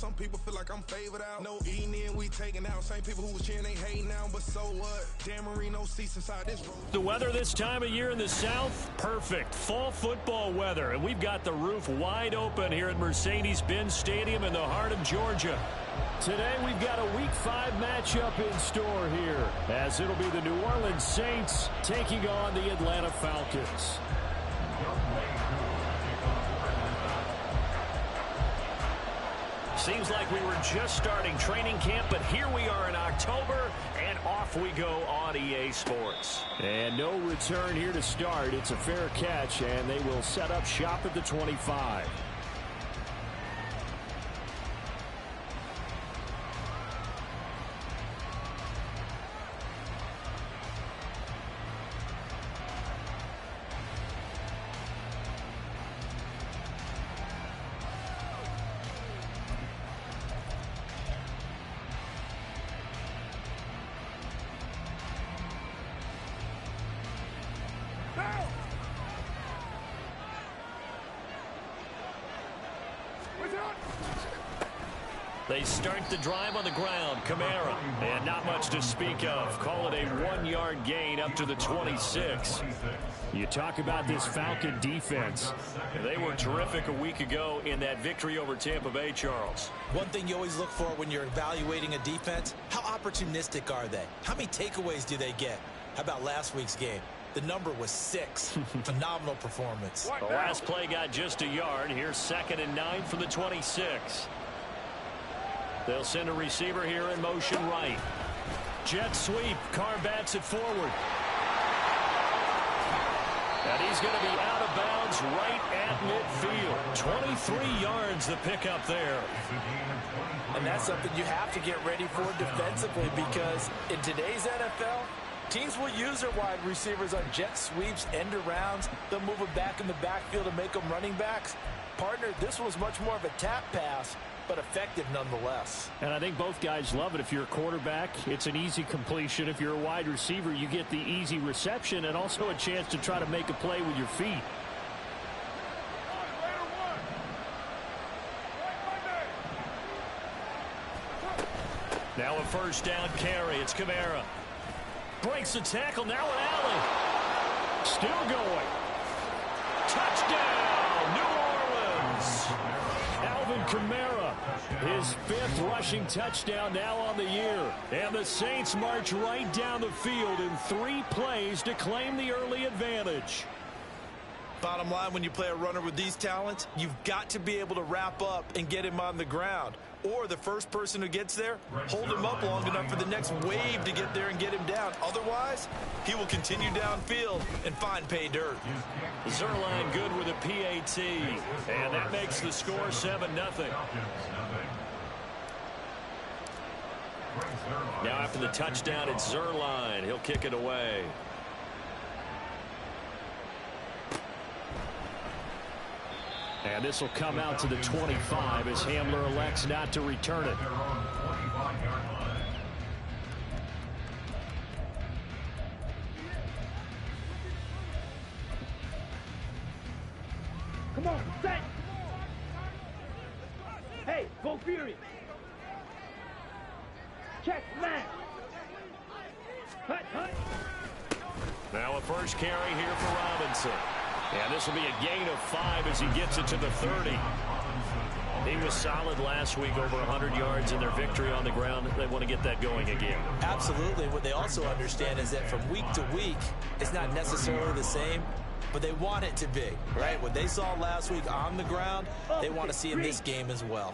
Some people feel like I'm favored out. No eating in, we taking out. Same people who was cheering, they hating now, but so what? Dan Marino seats inside this room. The weather this time of year in the South, perfect. Fall football weather, and we've got the roof wide open here at Mercedes-Benz Stadium in the heart of Georgia. Today we've got a Week 5 matchup in store here, as it'll be the New Orleans Saints taking on the Atlanta Falcons. Seems like we were just starting training camp, but here we are in October, and off we go on EA Sports. And no return here to start. It's a fair catch, and they will set up shop at the 25. They start the drive on the ground. Kamara, and not much to speak of. Call it a 1-yard gain up to the 26. You talk about this Falcon defense. They were terrific a week ago in that victory over Tampa Bay, Charles. One thing you always look for when you're evaluating a defense, how opportunistic are they? How many takeaways do they get? How about last week's game? The number was 6. Phenomenal performance. The last play got just a yard. Here's 2nd and 9 from the 26. They'll send a receiver here in motion right. Jet sweep. Carr bats it forward. And he's going to be out of bounds right at midfield. 23 yards the pickup there. And that's something you have to get ready for defensively, because in today's NFL, teams will use their wide receivers on jet sweeps, end arounds. They'll move them back in the backfield and make them running backs. Partner, this was much more of a tap pass, but effective nonetheless. And I think both guys love it. If you're a quarterback, it's an easy completion. If you're a wide receiver, you get the easy reception and also a chance to try to make a play with your feet. Now a first down carry. It's Kamara. Breaks the tackle. Now an alley. Still going. Touchdown, New Orleans. Alvin Kamara, his 5th rushing touchdown now on the year. And the Saints march right down the field in 3 plays to claim the early advantage. Bottom line, when you play a runner with these talents, you've got to be able to wrap up and get him on the ground. Or the first person who gets there, hold him up long enough for the next wave to get there and get him down. Otherwise, he will continue downfield and find pay dirt. Zerline good with a PAT. And that makes the score 7-0. Now after the touchdown, it's Zerline. He'll kick it away. And this will come out to the 25 as Hamler elects not to return it. Come on, set! Hey, go Fury! Check, man! Hut, hut! Now a first carry here for Robinson. And this will be a gain of 5 as he gets it to the 30. He was solid last week, over 100 yards in their victory on the ground. They want to get that going again. Absolutely. What they also understand is that from week to week, it's not necessarily the same, but they want it to be, right? What they saw last week on the ground, they want to see in this game as well.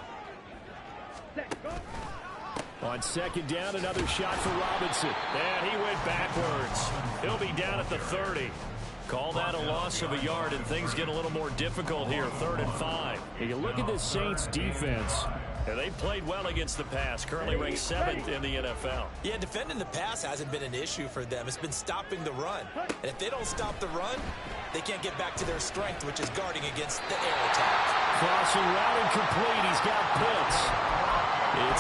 On 2nd down, another shot for Robinson. And he went backwards. He'll be down at the 30. Call that a loss of a yard, and things get a little more difficult here, 3rd and 5. And you look at this Saints defense, and they played well against the pass, currently ranked 7th in the NFL. Yeah, defending the pass hasn't been an issue for them. It's been stopping the run. And if they don't stop the run, they can't get back to their strength, which is guarding against the air attack. Crossing route incomplete. He's got Pitts.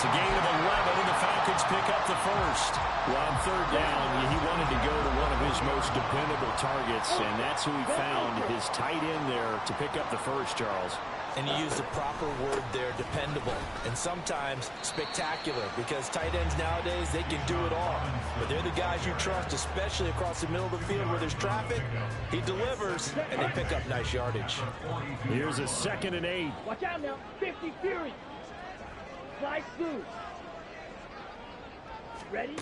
It's a gain of 11, and the Falcons pick up the first. Well, on third down, he wanted to go to one of his most dependable targets, and that's who he found, his tight end there, to pick up the first, Charles. And you use the proper word there, dependable, and sometimes spectacular, because tight ends nowadays, they can do it all. But they're the guys you trust, especially across the middle of the field where there's traffic. He delivers, and they pick up nice yardage. Here's a 2nd and 8. Watch out now. 50 Fury. Slide through. Ready?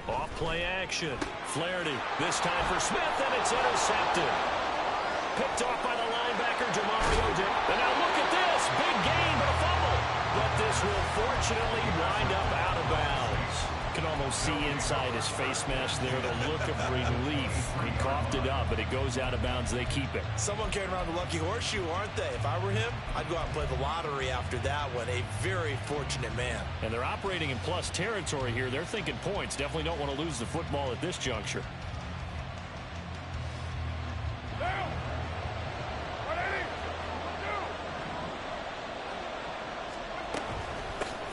Off play action. Flaherty, this time for Smith, and it's intercepted. Picked off by the linebacker, Demario. And now look at this. Big gain, but a fumble. But this will fortunately wind up out of bounds. You can almost see inside his face mask there the look of relief. He coughed it up, but it goes out of bounds. They keep it. Someone carrying around the lucky horseshoe, aren't they? If I were him, I'd go out and play the lottery after that one. A very fortunate man. And they're operating in plus territory here. They're thinking points. Definitely don't want to lose the football at this juncture.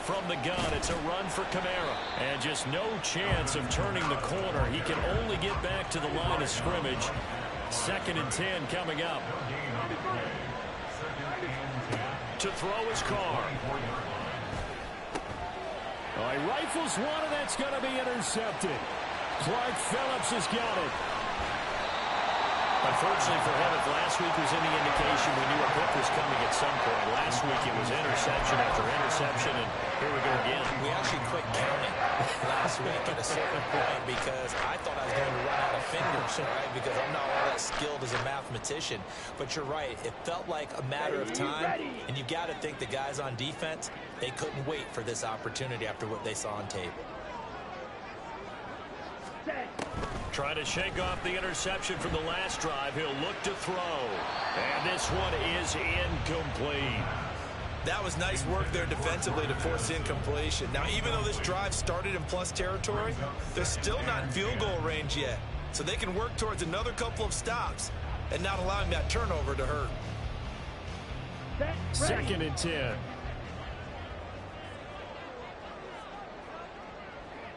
From the gun, it's a run for Kamara. And just no chance of turning the corner. He can only get back to the line of scrimmage. 2nd and 10 coming up. To throw his car. Oh, he rifles one, and that's going to be intercepted. Clark Phillips has got it. Unfortunately for him, if last week was any indication, we knew a pick was coming at some point. Last week it was interception after interception, and here we go again. We actually quit counting last week at a certain point because I thought I was going to run out of fingers, right? Because I'm not all that skilled as a mathematician. But you're right. It felt like a matter of time, and you've got to think the guys on defense, they couldn't wait for this opportunity after what they saw on tape. Trying to shake off the interception from the last drive. He'll look to throw. And this one is incomplete. That was nice work there defensively to force incompletion. Now, even though this drive started in plus territory, they're still not in field goal range yet. So they can work towards another couple of stops and not allowing that turnover to hurt. 2nd and 10.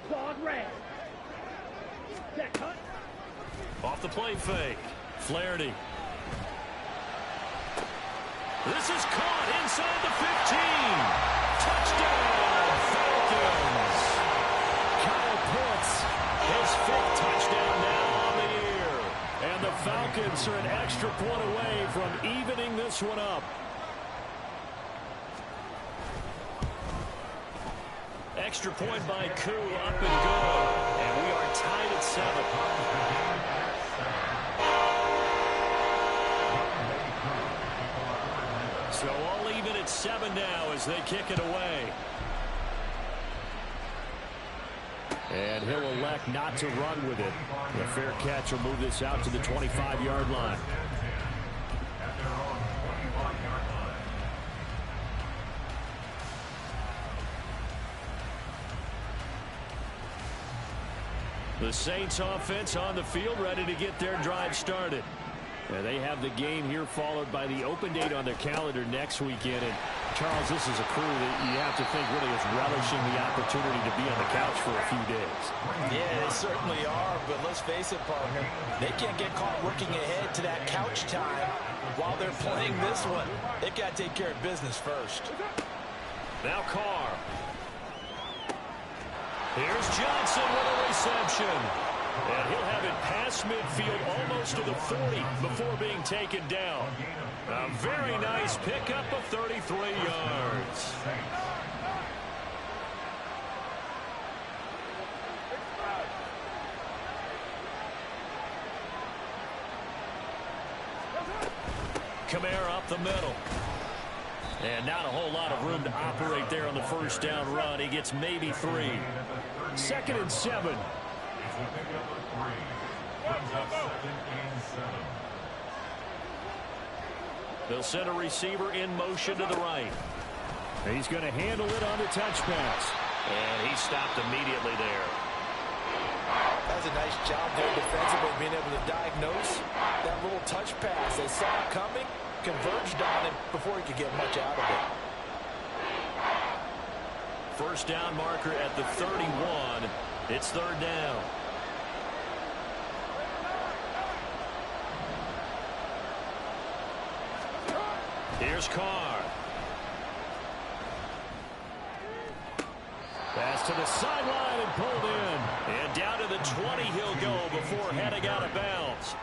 Claude red. Off the play fake. Flaherty. This is caught inside the 15. Touchdown, Falcons. Kyle Pitts, his 5th touchdown now on the year. And the Falcons are an extra point away from evening this one up. Extra point by Koo, up and good. And we are tied at 7. So all even at 7 now as they kick it away. And he'll elect not to run with it. A fair catch will move this out to the 25-yard line. The Saints offense on the field, ready to get their drive started. They have the game here followed by the open date on their calendar next weekend. And Charles, this is a crew that you have to think really is relishing the opportunity to be on the couch for a few days. Yeah, they certainly are, but let's face it, partner, they can't get caught looking ahead to that couch time while they're playing this one. They've got to take care of business first. Now Carr. Here's Johnson with a reception. And he'll have it past midfield almost to the 40 before being taken down. A very nice pickup of 33 yards. Kamara up the middle. And not a whole lot of room to operate there on the first down run. He gets maybe 3. 2nd and 7. They'll send a receiver in motion to the right. He's going to handle it on the touch pass. And he stopped immediately there. That was a nice job there defensively, being able to diagnose that little touch pass. They saw it coming, converged on it before he could get much out of it. first down marker at the 31. It's third down. Here's Carr. Pass to the sideline and pulled in. And down to the 20 he'll go before heading out of bounds.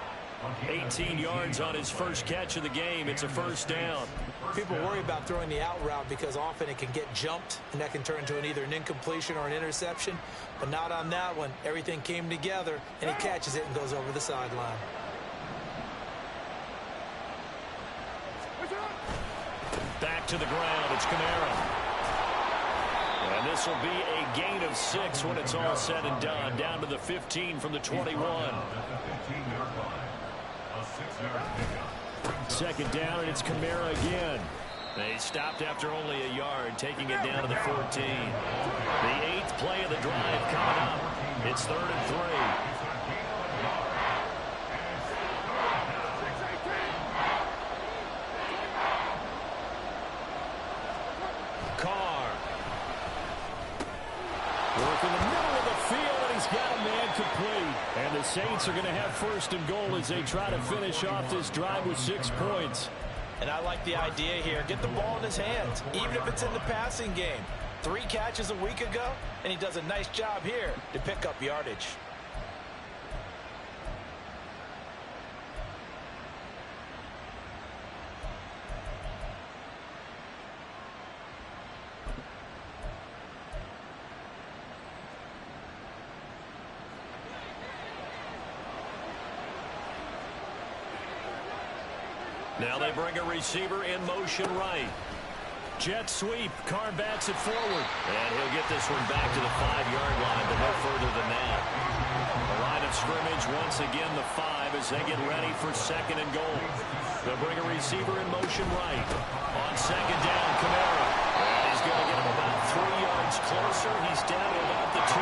18 yards on his first catch of the game. It's a first down. People worry about throwing the out route because often it can get jumped, and that can turn into either an incompletion or an interception. But not on that one. Everything came together, and he catches it and goes over the sideline. Back to the ground. It's Kamara. And this will be a gain of 6 when it's all said and done. Down to the 15 from the 21. Second down, and it's Kamara again. They stopped after only a yard, taking it down to the 14. The 8th play of the drive coming up. It's 3rd and 3. Carr. Work in the middle of the field, and he's got a man complete. And the Saints are going to have first and goal as they try to finish off this drive with 6 points. And I like the idea here. Get the ball in his hands, even if it's in the passing game. 3 catches a week ago, and he does a nice job here to pick up yardage. Now they bring a receiver in motion right. Jet sweep. Carr bats it forward. And he'll get this one back to the 5-yard line, but no further than that. The line of scrimmage once again the 5 as they get ready for second and goal. They'll bring a receiver in motion right. On second down, Kamara. And he's going to get him about 3 yards closer. He's down to about the 2.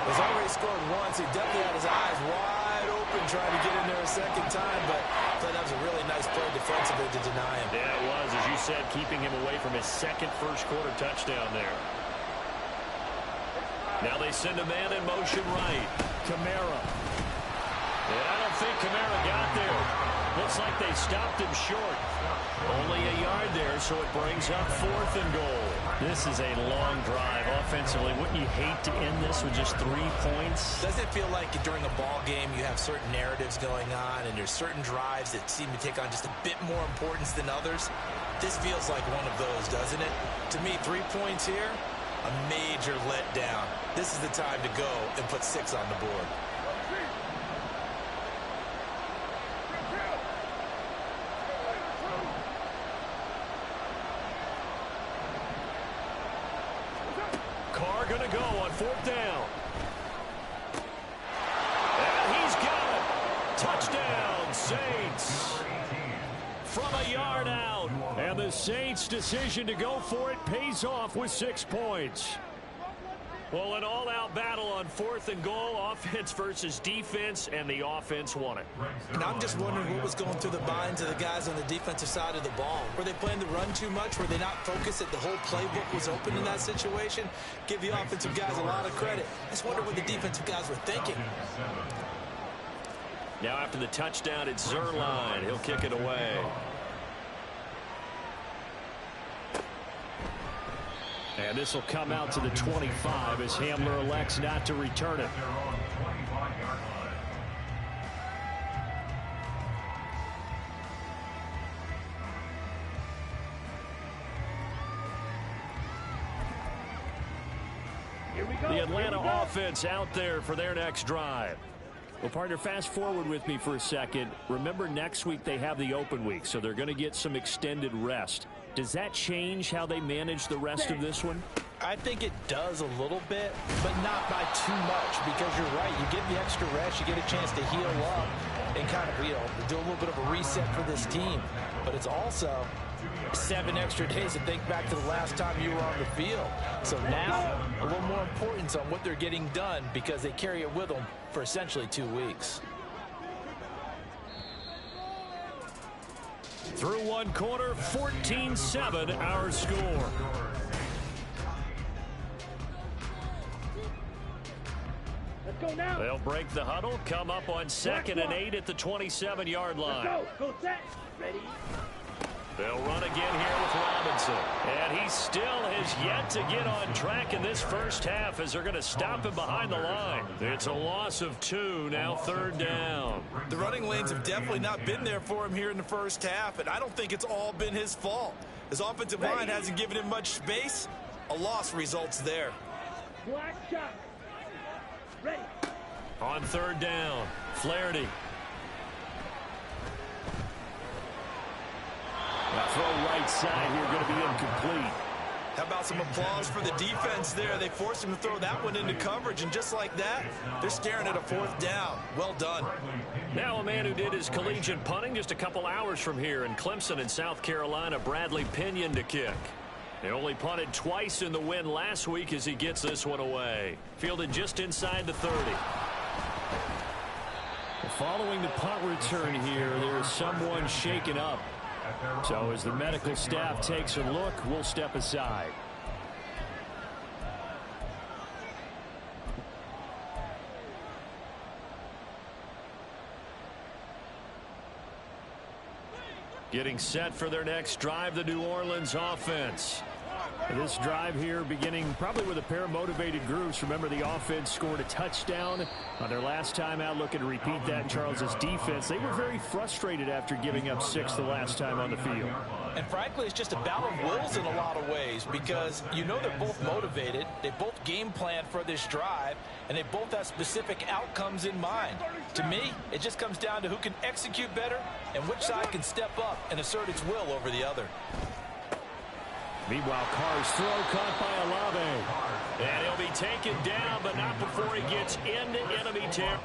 He's already scored once. He definitely had his eyes wide open trying to get in there a second time, but I thought that was a really nice play defensively to deny him. Yeah, it was, as you said, keeping him away from his second first-quarter touchdown there. Now they send a man in motion right. Kamara. And I don't think Kamara got there. Looks like they stopped him short. Only a yard there, so it brings up 4th and goal. This is a long drive offensively. Wouldn't you hate to end this with just 3 points? Doesn't it feel like during a ball game you have certain narratives going on and there's certain drives that seem to take on just a bit more importance than others? This feels like one of those, doesn't it? To me, 3 points here, a major letdown. This is the time to go and put 6 on the board. Carr going to go on 4th down. And he's got it. Touchdown, Saints. From a yard out. And the Saints' decision to go for it pays off with 6 points. Well, an all-out battle on 4th and goal, offense versus defense, and the offense won it. And I'm just wondering what was going through the minds of the guys on the defensive side of the ball. Were they playing the run too much? Were they not focused that the whole playbook was open in that situation? Give the offensive guys a lot of credit. I just wonder what the defensive guys were thinking. Now after the touchdown, it's Zerline. He'll kick it away. And this will come out to the 25 as Hamler elects not to return it. The Atlanta offense out there for their next drive. Well, partner, fast forward with me for a second. Remember, next week they have the open week, so they're going to get some extended rest. Does that change how they manage the rest of this one? I think it does a little bit, but not by too much, because you're right. You get the extra rest, you get a chance to heal up and kind of, do a little bit of a reset for this team. But it's also 7 extra days to think back to the last time you were on the field. So now, a little more importance on what they're getting done because they carry it with them for essentially 2 weeks. Through one quarter, 14-7 our score. go now. They'll break the huddle, come up on 2nd and 8 at the 27-yard line. Go set. Ready. They'll run again here with Robinson. And he still has yet to get on track in this first half as they're going to stop him behind the line. It's a loss of 2, now 3rd down. The running lanes have definitely not been there for him here in the first half, and I don't think it's all been his fault. His offensive line hasn't given him much space. A loss results there. Black shot. Ready. On 3rd down, Flaherty. The throw right side here going to be incomplete. How about some applause for the defense there? They forced him to throw that one into coverage, and just like that, they're staring at a 4th down. Well done. Now a man who did his collegiate punting just a couple hours from here in Clemson in South Carolina, Bradley Pinion to kick. He only punted twice in the win last week as he gets this one away. Fielded just inside the 30. Following the punt return here, there is someone shaken up. So as the medical staff takes a look, we'll step aside. Getting set for their next drive, the New Orleans offense. This drive here beginning probably with a pair of motivated groups. Remember, the offense scored a touchdown on their last time out. Looking to repeat that in Charles's defense. They were very frustrated after giving up 6 the last time on the field. And frankly, it's just a battle of wills in a lot of ways, because you know they're both motivated. They both game plan for this drive, and they both have specific outcomes in mind. To me, it just comes down to who can execute better and which side can step up and assert its will over the other. Meanwhile, Carr's throw caught by Olave. And he'll be taken down, but not before he gets into enemy territory.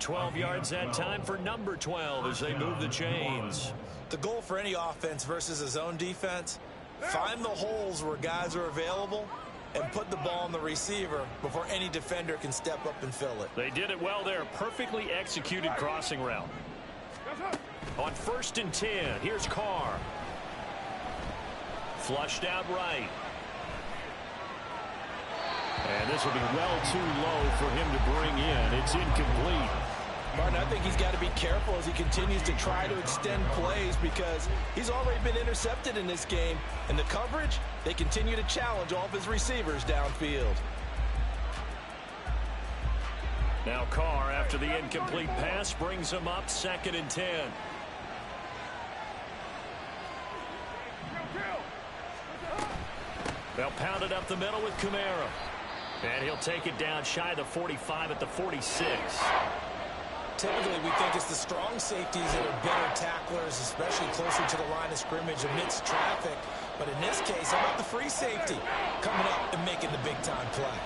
12 yards that time for number 12 as they move the chains. The goal for any offense versus a zone defense, find the holes where guys are available and put the ball on the receiver before any defender can step up and fill it. They did it well there. Perfectly executed crossing route. On 1st and 10, here's Carr. Flushed out right. And this will be well too low for him to bring in. It's incomplete. Martin, I think he's got to be careful as he continues to try to extend plays because he's already been intercepted in this game. And the coverage, they continue to challenge all of his receivers downfield. Now Carr, after the incomplete pass, brings him up 2nd and 10. They'll pound it up the middle with Kamara. And he'll take it down shy of the 45 at the 46. Typically, we think it's the strong safeties that are better tacklers, especially closer to the line of scrimmage amidst traffic. But in this case, how about the free safety coming up and making the big-time play?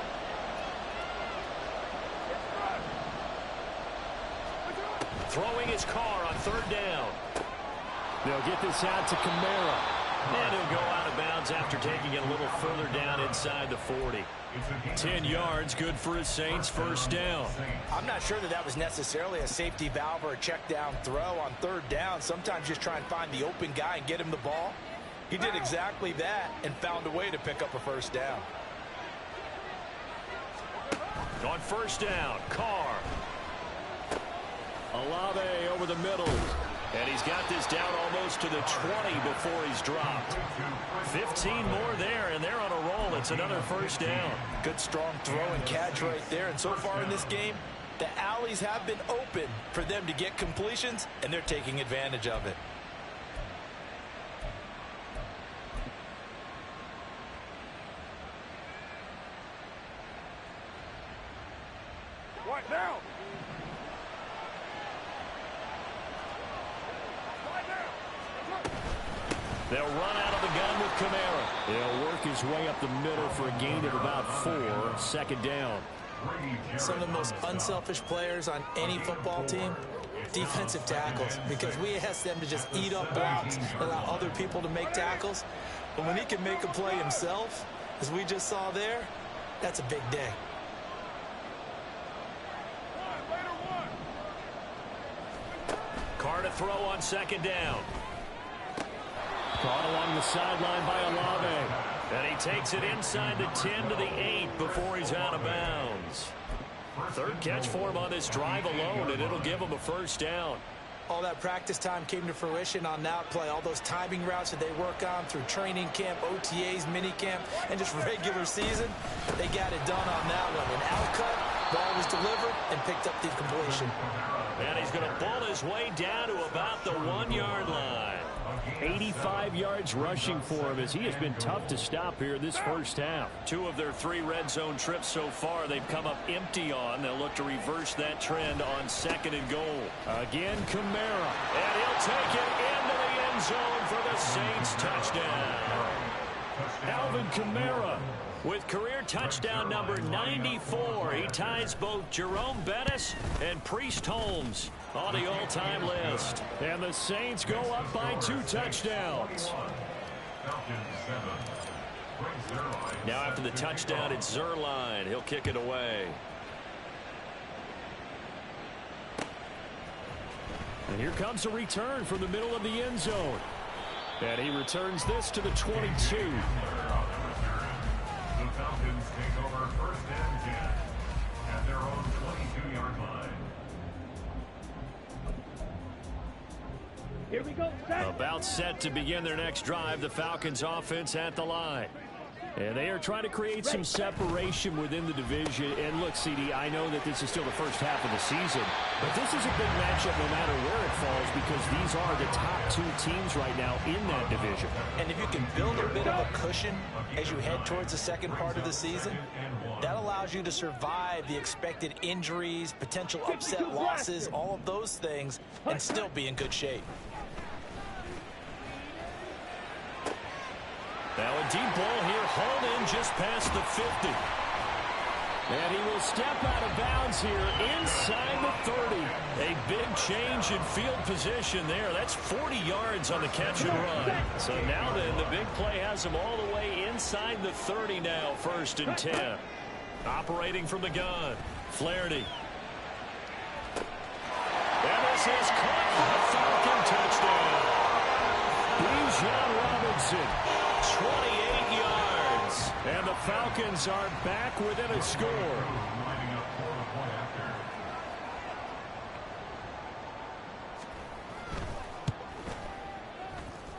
Throwing his Carr on 3rd down. They'll get this out to Kamara. And he'll go out of bounds after taking it a little further down inside the 40. 10 yards, good for his Saints, 1st down. I'm not sure that was necessarily a safety valve or a check down throw on 3rd down. Sometimes just try and find the open guy and get him the ball. He did exactly that and found a way to pick up a 1st down. On 1st down, Carr. Olave over the middle. And he's got this down almost to the 20 before he's dropped. 15 more there, and they're on a roll. It's another 1st down. Good strong throw and catch right there. And so far in this game, the alleys have been open for them to get completions, and they're taking advantage of it. What now? They'll run out of the gun with Kamara. He'll work his way up the middle for a gain of about 4. 2nd down. Some of the most unselfish players on any football team, defensive tackles, because we ask them to just eat up blocks, allow other people to make tackles. But when he can make a play himself, as we just saw there, that's a big day. Carr to throw on 2nd down. Caught along the sideline by Olave. And he takes it inside the 10 to the 8 before he's out of bounds. 3rd catch for him on this drive alone, and it'll give him a 1st down. All that practice time came to fruition on that play. All those timing routes that they work on through training camp, OTAs, minicamp, and just regular season, they got it done on that one. An outcut, ball was delivered, and picked up the completion. And he's going to bull his way down to about the 1-yard line. 85 yards rushing for him as he has been tough to stop here this 1st half. 2 of their 3 red zone trips so far they've come up empty on. They'll look to reverse that trend on 2nd and goal. Again, Kamara. And he'll take it into the end zone for the Saints touchdown. Alvin Kamara with career touchdown number 94. He ties both Jerome Bettis and Priest Holmes on the all-time list. And the Saints go up by 2 touchdowns. Now after the touchdown, it's Zerline. He'll kick it away. And here comes a return from the middle of the end zone. And he returns this to the 22. The Falcons take over 1st and 10 at their own 22-yard line. Here we go. About set to begin their next drive. The Falcons offense at the line. And they are trying to create some separation within the division. And look, CD, I know that this is still the 1st half of the season, but this is a big matchup no matter where it falls because these are the top 2 teams right now in that division. And if you can build a bit of a cushion as you head towards the second part of the season, that allows you to survive the expected injuries, potential upset losses, all of those things, and still be in good shape. Now a deep ball here, hauled in just past the 50. And he will step out of bounds here inside the 30. A big change in field position there. That's 40 yards on the catch and run. So now then, the big play has him all the way inside the 30 now, 1st and 10. Operating from the gun, Flaherty. And this is caught for a Falcon touchdown. Bijan Robinson, 28 yards. And the Falcons are back within a score.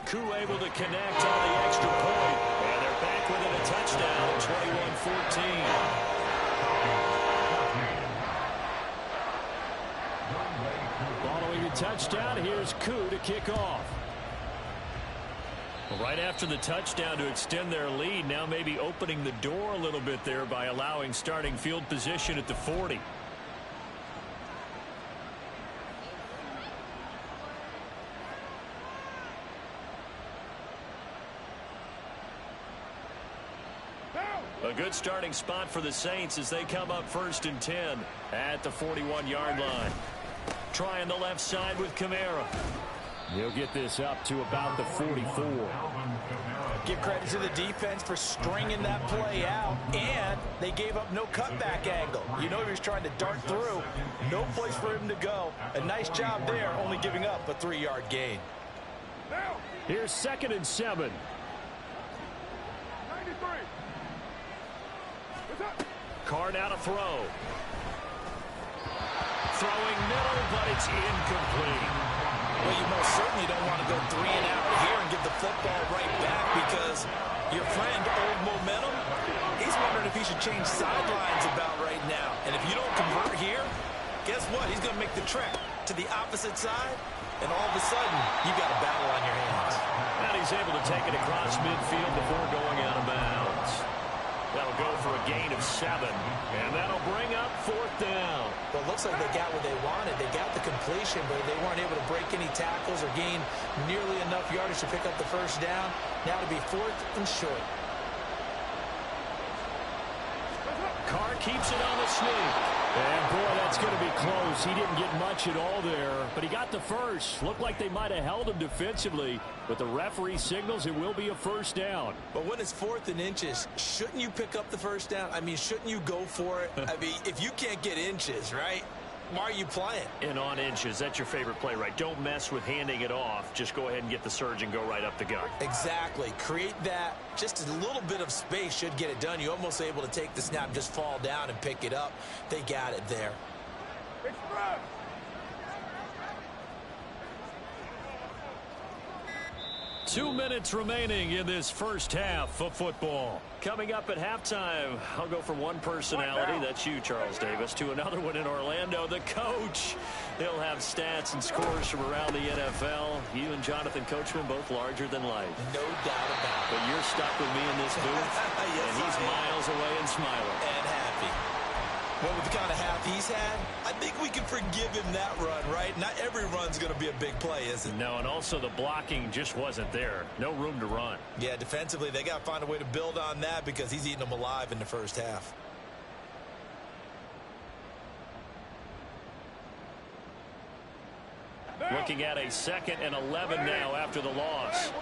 Koo able to connect on the extra point. And they're back within a touchdown, 21-14. Following the touchdown, here's Koo to kick off. Right after the touchdown to extend their lead, now maybe opening the door a little bit there by allowing starting field position at the 40. A good starting spot for the Saints as they come up 1st and 10 at the 41-yard line. Trying the left side with Kamara. He'll get this up to about the 44. Give credit to the defense for stringing that play out, and they gave up no cutback angle. You know he was trying to dart through. No place for him to go. A nice job there, only giving up a 3-yard gain. Here's 2nd and 7. Carr now to throw. Throwing middle, but it's incomplete. Well, you most certainly don't want to go 3 and out here and give the football right back because your friend, Old Momentum, he's wondering if he should change sidelines about right now. And if you don't convert here, guess what? He's going to make the trek to the opposite side, and all of a sudden, you got a battle on your hands. And he's able to take it across midfield before going out of bounds. That'll go for a gain of 7, and that'll bring up 4th down. Well, it looks like they got what they wanted. They got the completion, but they weren't able to break any tackles or gain nearly enough yardage to pick up the 1st down. Now to be 4th and short. Carr keeps it on the sneak. And, boy, that's going to be close. He didn't get much at all there, but he got the 1st. Looked like they might have held him defensively, but the referee signals it will be a 1st down. But when it's 4th and inches, shouldn't you pick up the 1st down? I mean, shouldn't you go for it? I mean, if you can't get inches, right, why are you playing? And on inches, that's your favorite play, right? Don't mess with handing it off. Just go ahead and get the surge and go right up the gut. Exactly. Create that. Just a little bit of space should get it done. You're almost able to take the snap and just fall down and pick it up. They got it there. Express. 2 minutes remaining in this 1st half of football. Coming up at halftime, I'll go from one personality, that's you, Charles Davis, to another one in Orlando, the coach. He'll have stats and scores from around the NFL. You and Jonathan Coachman, both larger than life. No doubt about it. But you're stuck with me in this booth, Yes, and he's miles away and smiling. And happy. Well, with the kind of half he's had, I think we can forgive him that run, right? Not every run's going to be a big play, is it? No, and also the blocking just wasn't there. No room to run. Yeah, defensively, they got to find a way to build on that because he's eating them alive in the 1st half. Looking at a 2nd and 11 now after the loss.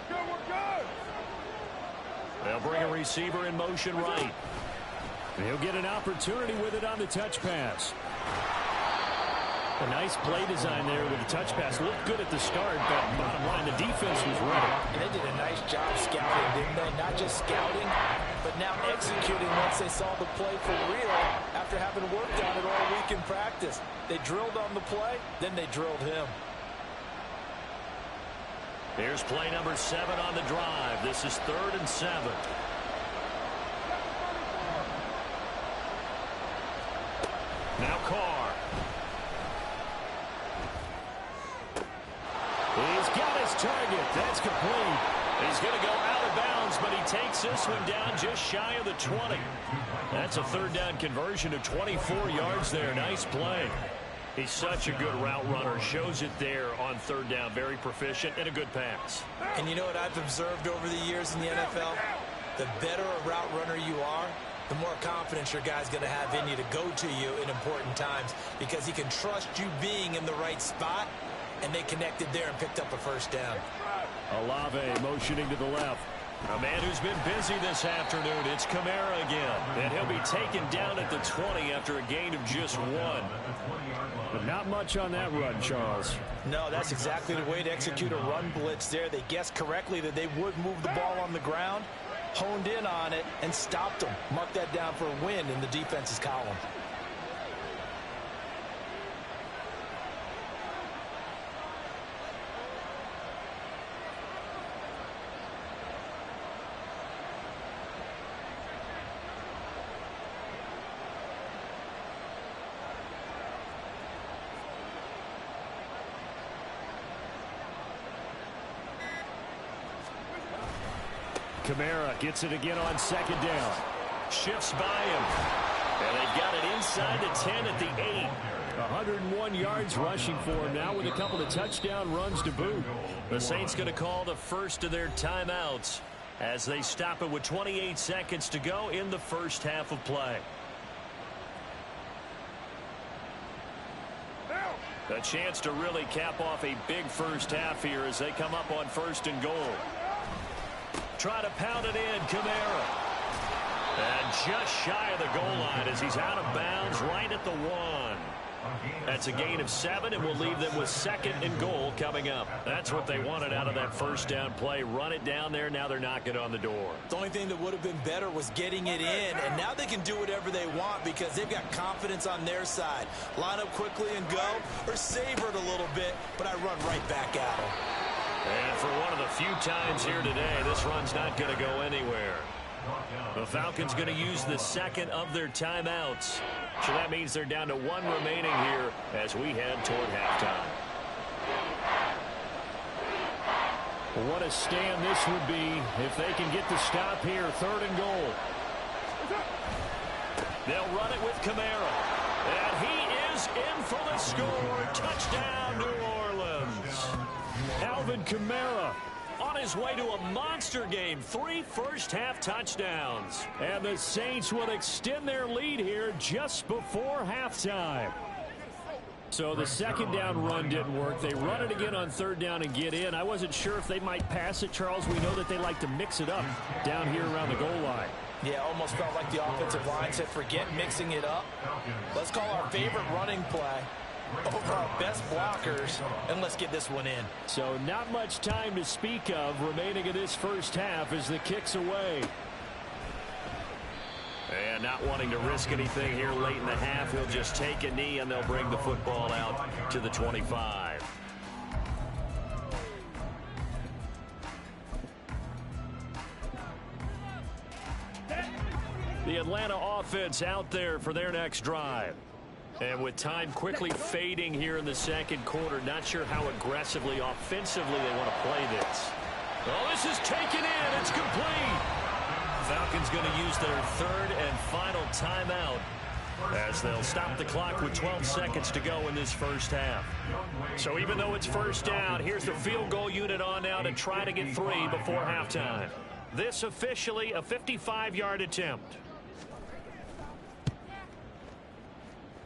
They'll bring a receiver in motion right. He'll get an opportunity with it on the touch pass. A nice play design there with the touch pass. Looked good at the start, but bottom line, the defense was ready. And they did a nice job scouting, didn't they? Not just scouting, but now executing once they saw the play for real after having worked on it all week in practice. They drilled on the play, then they drilled him. Here's play number 7 on the drive. This is 3rd and 7. Now Carr. He's got his target. That's complete. He's going to go out of bounds, but he takes this one down just shy of the 20. That's a 3rd down conversion of 24 yards there. Nice play. He's such a good route runner. Shows it there on 3rd down. Very proficient and a good pass. And you know what I've observed over the years in the NFL? The better a route runner you are, the more confidence your guy's going to have in you to go to you in important times because he can trust you being in the right spot, and they connected there and picked up a first down. Olave motioning to the left. A man who's been busy this afternoon. It's Kamara again. And he'll be taken down at the 20 after a gain of just 1. But not much on that run, Charles. No, that's exactly the way to execute a run blitz there. They guessed correctly that they would move the ball on the ground, honed in on it, and stopped them. Mark that down for a win in the defense's column. Kamara gets it again on second down. Shifts by him. And they've got it inside the 10 at the 8. 101 yards rushing for him now with a couple of touchdown runs to boot. The Saints going to call the first of their timeouts as they stop it with 28 seconds to go in the first half of play. A chance to really cap off a big first half here as they come up on 1st and goal. Try to pound it in, Kamara. And just shy of the goal line as he's out of bounds right at the 1. That's a gain of 7, and will leave them with 2nd and goal coming up. That's what they wanted out of that first down play. Run it down there. Now they're knocking on the door. The only thing that would have been better was getting it in, and now they can do whatever they want because they've got confidence on their side. Line up quickly and go, or savor it a little bit, but I run right back at them. And for one of the few times here today, this run's not going to go anywhere. The Falcons going to use the 2nd of their timeouts. So that means they're down to 1 remaining here as we head toward halftime. What a stand this would be if they can get the stop here. 3rd and goal. They'll run it with Kamara. And he is in for the score. Touchdown, New Orleans. Alvin Kamara on his way to a monster game. 3 first-half touchdowns. And the Saints will extend their lead here just before halftime. So the 2nd down run didn't work. They run it again on 3rd down and get in. I wasn't sure if they might pass it, Charles. We know that they like to mix it up down here around the goal line. Yeah, almost felt like the offensive line said, forget mixing it up. Let's call our favorite running play over our best blockers, and let's get this one in. So not much time to speak of remaining in this first half as the kick's away. And not wanting to risk anything here late in the half, he'll just take a knee and they'll bring the football out to the 25. The Atlanta offense out there for their next drive. And with time quickly fading here in the 2nd quarter, not sure how aggressively, offensively they want to play this. Oh, this is taken in. It's complete. Falcons going to use their 3rd and final timeout as they'll stop the clock with 12 seconds to go in this first half. So even though it's first down, here's the field goal unit on now to try to get 3 before halftime. This officially a 55-yard attempt.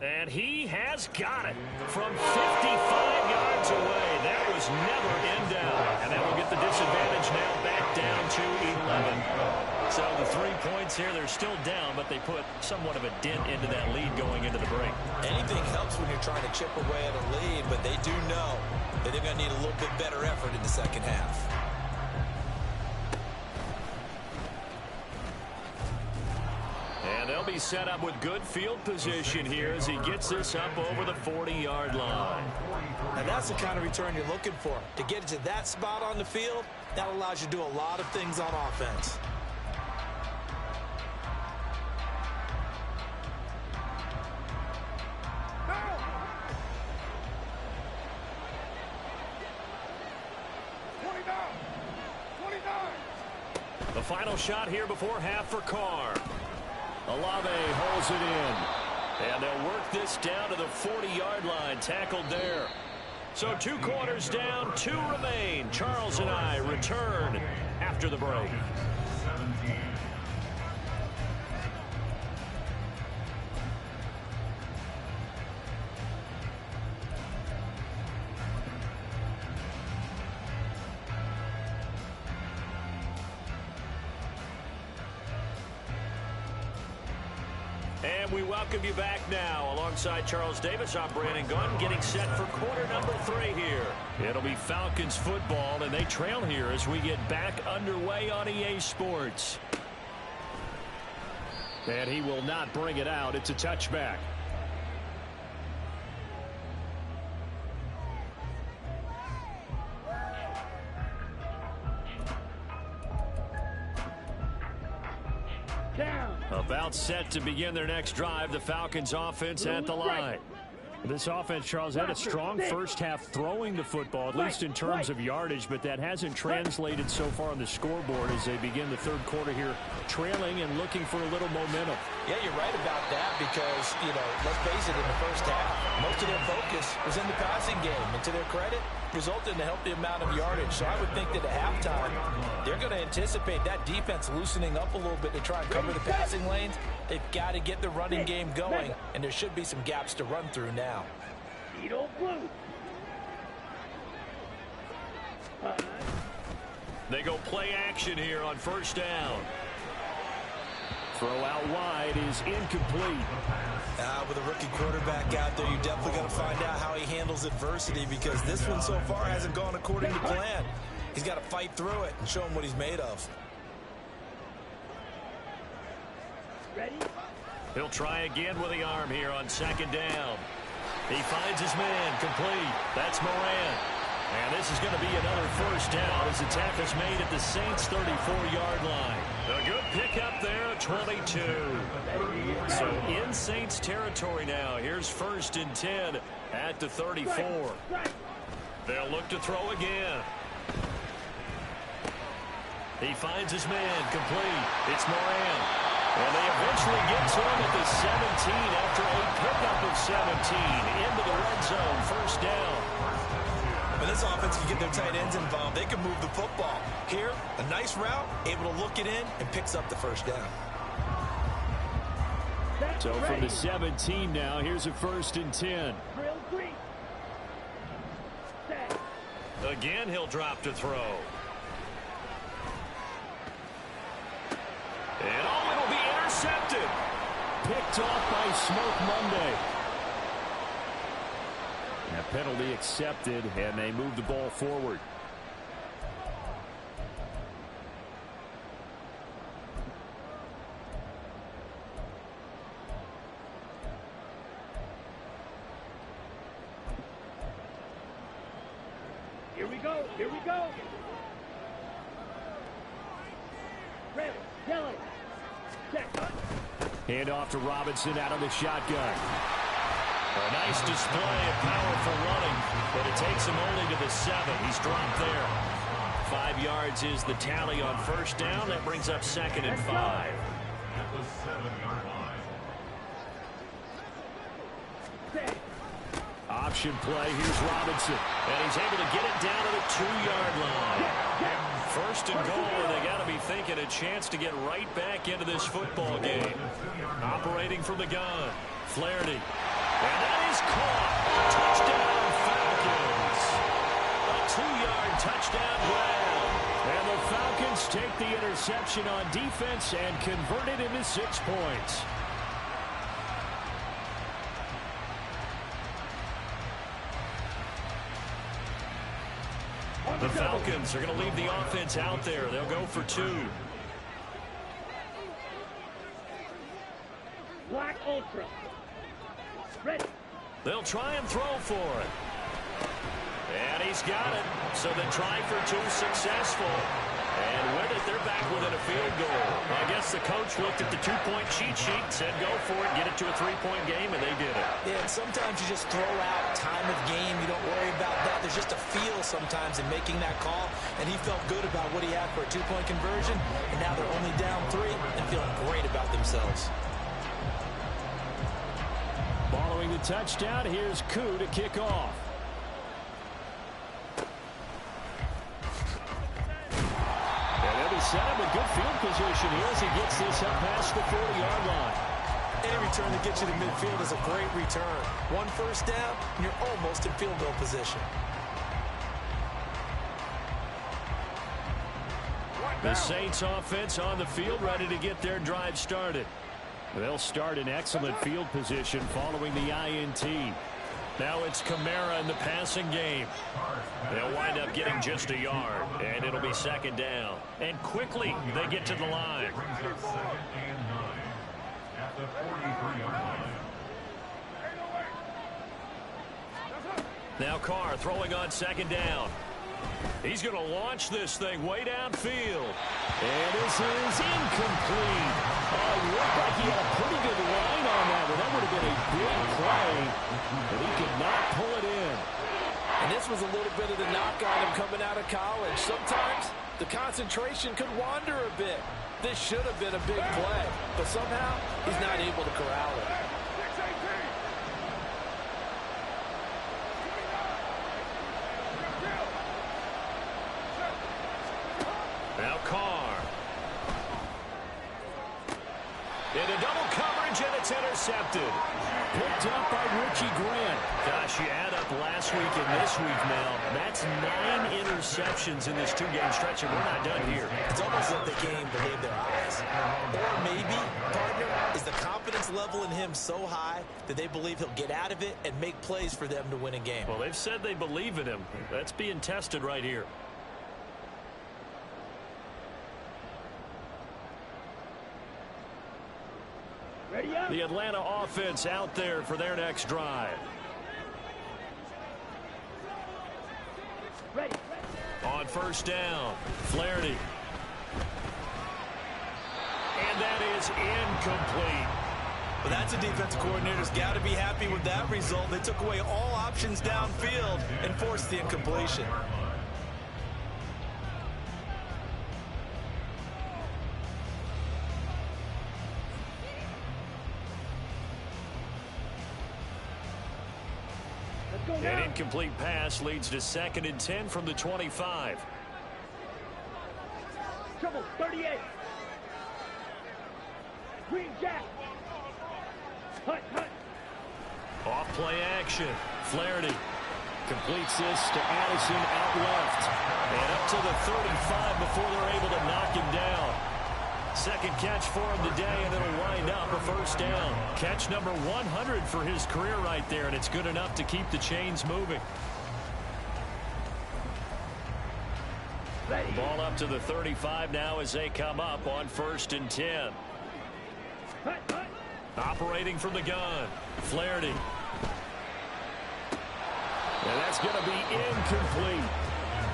And he has got it from 55 yards away. That was never in doubt. And that will get the disadvantage now back down to 11. So the 3 points here, they're still down, but they put somewhat of a dent into that lead going into the break. Anything helps when you're trying to chip away at a lead, but they do know that they're going to need a little bit better effort in the 2nd half. And they'll be set up with good field position here as he gets this up over the 40-yard line. And that's the kind of return you're looking for. To get it to that spot on the field, that allows you to do a lot of things on offense. The final shot here before half for Carr. Olave holds it in. And they'll work this down to the 40-yard line. Tackled there. So 2 quarters down, 2 remain. Charles and I return after the break. And we welcome you back now. Alongside Charles Davis, I'm Brandon Gunn, getting set for quarter number 3 here. It'll be Falcons football, and they trail here as we get back underway on EA Sports. And he will not bring it out. It's a touchback. About set to begin their next drive. The Falcons offense at the line. This offense, Charles, had a strong first half throwing the football, at least in terms of yardage, but that hasn't translated so far on the scoreboard as they begin the third quarter here, trailing and looking for a little momentum. Yeah, you're right about that because, let's face it, in the first half, most of their focus was in the passing game. And to their credit, resulted in a healthy amount of yardage. So I would think that at halftime, they're going to anticipate that defense loosening up a little bit to try and cover the passing lanes. They've got to get the running game going, and there should be some gaps to run through now. They go play action here on first down. Throw out wide is incomplete. With a rookie quarterback out there, you're definitely going to find out how he handles adversity because this one so far hasn't gone according to plan. He's got to fight through it and show him what he's made of. Ready? He'll try again with the arm here on second down. He finds his man complete. That's Moran. And this is going to be another first down as the tackle is made at the Saints' 34-yard line. A good pickup there, 22. So in Saints territory now. Here's 1st and 10 at the 34. They'll look to throw again. He finds his man complete. It's Moran. And they eventually get to him at the 17 after a pickup of 17 into the red zone. First down. When this offense can get their tight ends involved, they can move the football. Here, a nice route, able to look it in, and picks up the first down. So from the 17 now, here's a 1st and 10. Again, he'll drop to throw. And it'll be intercepted. Picked off by Smoke Monday. A penalty accepted, and they move the ball forward. Here we go. Here we go. Red, yellow. Check. Hand off to Robinson out of the shotgun. A nice display of powerful running, but it takes him only to the 7. He's dropped there. 5 yards is the tally on first down. That brings up 2nd and 5. At the 7-yard line. Option play. Here's Robinson. And he's able to get it down to the 2-yard line. 1st and goal, and they got to be thinking a chance to get right back into this football game. Operating from the gun, Flaherty. And that is caught. Touchdown, Falcons. A 2-yard touchdown grab. And the Falcons take the interception on defense and convert it into 6 points. The Falcons are going to leave the offense out there. They'll go for 2. Black Ultra. Ready. They'll try and throw for it. And he's got it. So they try for 2, successful. And with it, they're back within a field goal. I guess the coach looked at the 2-point cheat sheet, said go for it, get it to a 3-point game, and they did it. Yeah, and sometimes you just throw out time of game. You don't worry about that. There's just a feel sometimes in making that call, and he felt good about what he had for a 2-point conversion, and now they're only down 3 and feeling great about themselves. Following the touchdown, here's Koo to kick off. Set up a good field position here as he gets this up past the 40-yard line. Any return that gets you to midfield is a great return. 1 first down, and you're almost in field goal position. The Saints offense on the field ready to get their drive started. They'll start in excellent field position following the INT. Now it's Kamara in the passing game. They'll wind up getting just a yard, and it'll be second down. And quickly, they get to the line. Second and 9 at the 43-yard line. Now Carr throwing on second down. He's going to launch this thing way downfield. And this is incomplete. It looked like he had a pretty good line on that one. That would have been a big play, but he could not pull it in. And this was a little bit of the knock on him coming out of college. Sometimes the concentration could wander a bit. This should have been a big play, but somehow he's not able to corral it. Now Carr. Into double coverage, and it's intercepted. Picked up by Richie Grant. Gosh, you add up last week and this week now. That's 9 interceptions in this 2-game stretch, and we're not done here. It's almost like they can't believe their eyes. Or maybe, partner, is the confidence level in him so high that they believe he'll get out of it and make plays for them to win a game. Well, they've said they believe in him. That's being tested right here. The Atlanta offense out there for their next drive. Ready. On first down, Flaherty. And that is incomplete. Well, that's a defensive coordinator's got to be happy with that result. They took away all options downfield and forced the incompletion. An incomplete pass leads to 2nd and 10 from the 25. Trouble, 38. Green Jack. Hut. Off play action. Flaherty completes this to Addison out left. And up to the 35 before they're able to knock him down. Second catch for him today, and it'll wind up a first down. Catch number 100 for his career right there, and it's good enough to keep the chains moving. Ball up to the 35 now as they come up on 1st and 10. Operating from the gun, Flaherty. And that's going to be incomplete.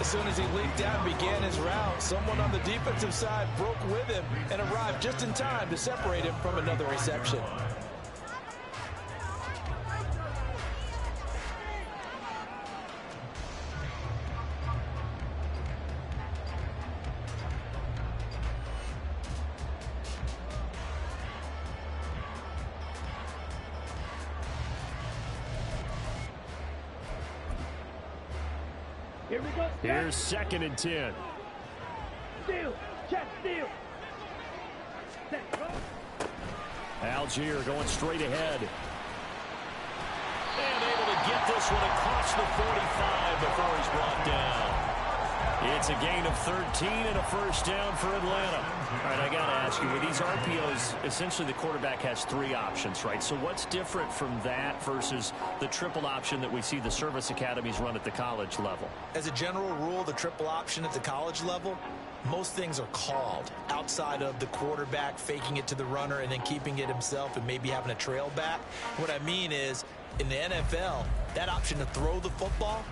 As soon as he leaped out and began his route, someone on the defensive side broke with him and arrived just in time to separate him from another reception. Here we go. Here's 2nd and 10. Steal. Check steal. Algier going straight ahead. And able to get this one across the 45 before he's brought down. It's a gain of 13 and a first down for Atlanta. All right, I got to ask you, with these RPOs, essentially the quarterback has 3 options, right? So what's different from that versus the triple option that we see the service academies run at the college level? As a general rule, the triple option at the college level, most things are called outside of the quarterback faking it to the runner and then keeping it himself and maybe having a trail back. What I mean is, in the NFL, that option to throw the football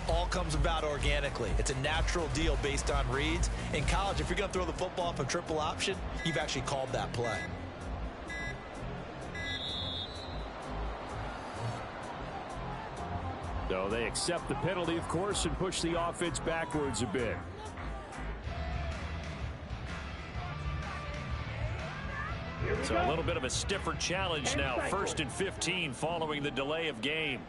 all comes about organically. It's a natural deal based on reads. In college, if you're going to throw the football off a triple option, you've actually called that play. So they accept the penalty, of course, and push the offense backwards a bit. So a little bit of a stiffer challenge now. 1st and 15 following the delay of game.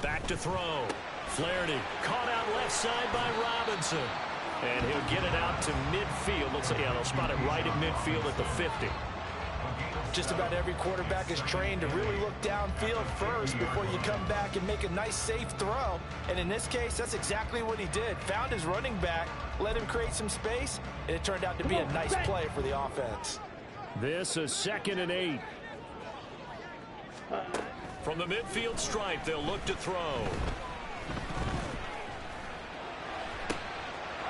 Back to throw. Flaherty caught out left side by Robinson. And he'll get it out to midfield. Let's say, yeah, they'll spot it right at midfield at the 50. Just about every quarterback is trained to really look downfield first before you come back and make a nice, safe throw. And in this case, that's exactly what he did. Found his running back, let him create some space, and it turned out to be a nice play for the offense. This is 2nd and 8. From the midfield stripe, they'll look to throw.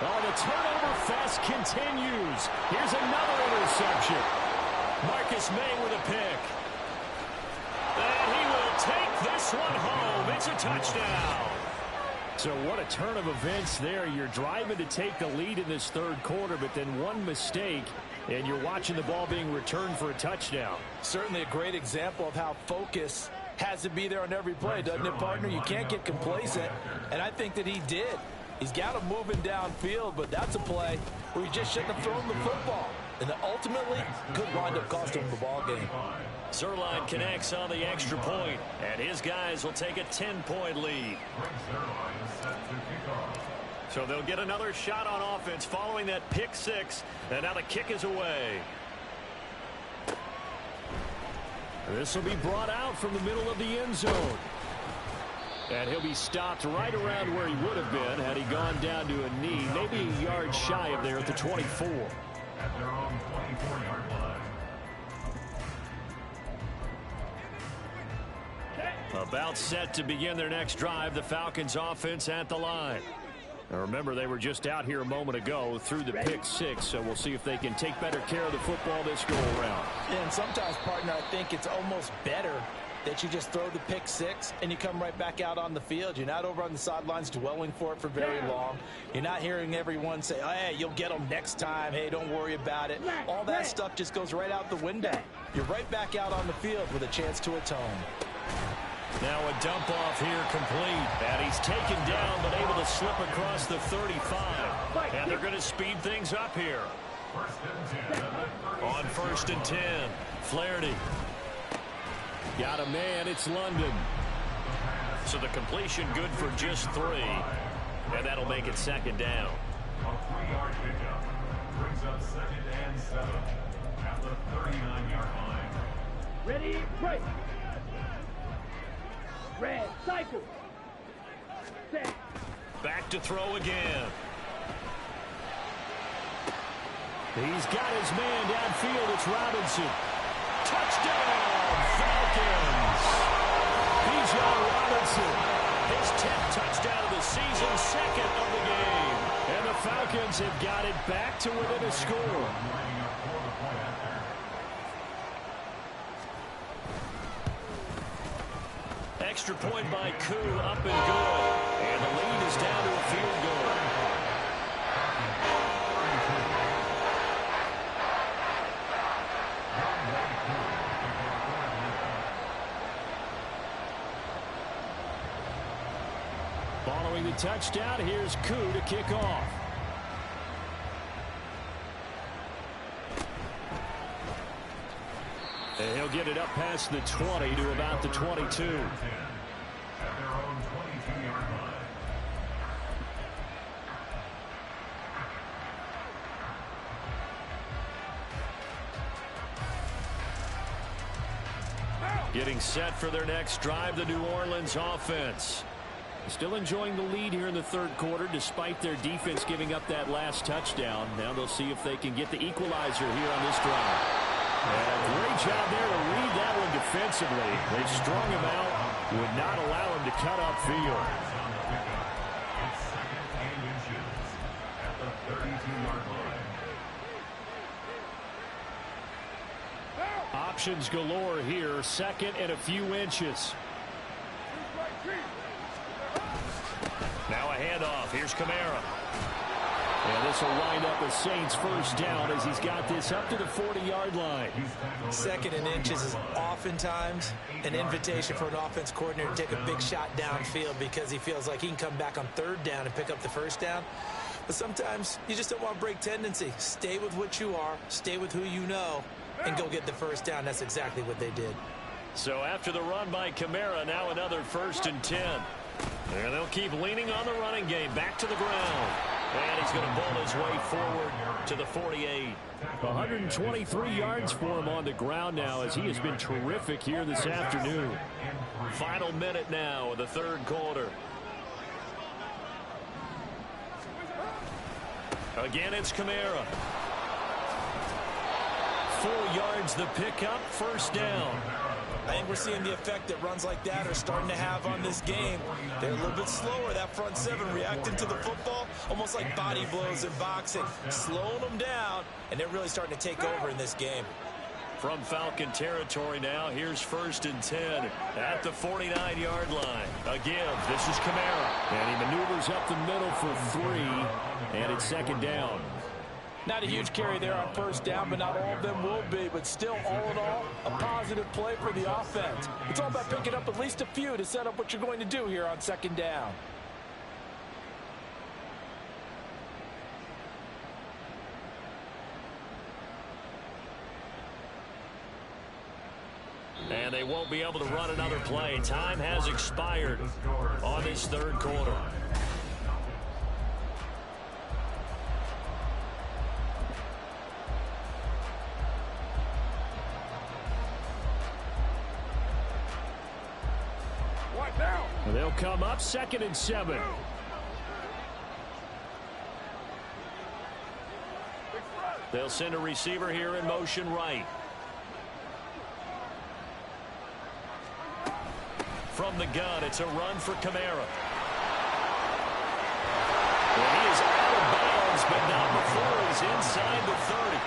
Oh, the turnover fest continues. Here's another interception. Marcus May with a pick. And he will take this one home. It's a touchdown. So what a turn of events there. You're driving to take the lead in this third quarter, but then one mistake, and you're watching the ball being returned for a touchdown. Certainly a great example of how focus has to be there on every play, doesn't it, partner? You can't get complacent, and I think that he did. He's got him moving downfield, but that's a play where he just shouldn't have thrown the football. And ultimately, could wind up costing him the ball game. Zerline connects on the extra point, and his guys will take a 10-point lead. So they'll get another shot on offense following that pick six, and now the kick is away. This will be brought out from the middle of the end zone. And he'll be stopped right around where he would have been had he gone down to a knee, maybe a yard shy of there at the 24. At their own 24-yard line. About set to begin their next drive, the Falcons offense at the line. Now remember, they were just out here a moment ago through the pick six, so we'll see if they can take better care of the football this go around. And sometimes, partner, I think it's almost better that you just throw the pick six and you come right back out on the field. You're not over on the sidelines dwelling for it for very long. You're not hearing everyone say, oh, hey, you'll get them next time. Hey, don't worry about it. All that stuff just goes right out the window. You're right back out on the field with a chance to atone. Now a dump off here complete. And he's taken down but able to slip across the 35. And they're going to speed things up here. On 1st and 10, Flaherty. Got a man, it's London. So the completion good for just 3. And that'll make it 2nd down. A 3-yard pickup brings up 2nd and 7 at the 39-yard line. Ready, break. Red, cycle. Set. Back to throw again. He's got his man downfield. It's Robinson. Touchdown, Falcons. Bijan Robinson. His 10th touchdown of the season, 2nd of the game. And the Falcons have got it back to within a score. Extra point by Koo, up and good. And the lead is down to a field goal. Following the touchdown, here's Koo to kick off. And he'll get it up past the 20 to about the 22. At their own 22-yard line. Getting set for their next drive, the New Orleans offense. Still enjoying the lead here in the third quarter despite their defense giving up that last touchdown. Now they'll see if they can get the equalizer here on this drive. And great job there to read that one defensively. They strung him out, would not allow him to cut upfield. It's 2nd and inches at the 32-yard line. Options galore here, 2nd and a few inches. Now a handoff. Here's Kamara. And this will wind up a Saints first down as he's got this up to the 40-yard line. 2nd and inches is oftentimes an invitation for an offense coordinator to take a big shot downfield because he feels like he can come back on 3rd down and pick up the 1st down. But sometimes you just don't want to break tendency. Stay with what you are, stay with who you know, and go get the 1st down. That's exactly what they did. So after the run by Kamara, now another 1st and 10. And they'll keep leaning on the running game. Back to the ground. And he's going to bowl his way forward to the 48. 123 yards for him on the ground now as he has been terrific here this afternoon. Final minute now of the third quarter. Again, it's Kamara. 4 yards the pickup, first down. I think we're seeing the effect that runs like that are starting to have on this game. They're a little bit slower, that front seven, reacting to the football, almost like body blows in boxing, slowing them down, and they're really starting to take over in this game. From Falcon territory now, here's 1st and 10 at the 49-yard line. Again, this is Kamara. And he maneuvers up the middle for 3, and it's 2nd down. Not a huge carry there on first down, but not all of them will be. But still, all in all, a positive play for the offense. It's all about picking up at least a few to set up what you're going to do here on 2nd down. And they won't be able to run another play. Time has expired on this third quarter. They'll come up 2nd and 7. They'll send a receiver here in motion right. From the gun, it's a run for Kamara. And he is out of bounds, but not before he's inside the 30.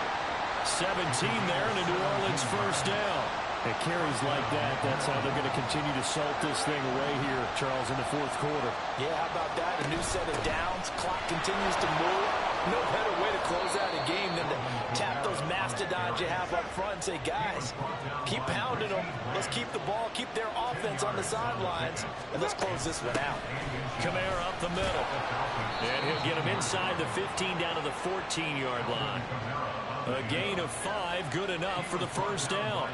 17 there and a New Orleans first down. It carries like that. That's how they're going to continue to salt this thing away here, Charles, in the 4th quarter. Yeah, how about that? A new set of downs. Clock continues to move. No better way to close out a game than to tap those mastodons you have up front and say, guys, keep pounding them. Let's keep the ball, keep their offense on the sidelines, and let's close this one out. Kamara up the middle. And he'll get him inside the 15 down to the 14-yard line. A gain of 5, good enough for the first down.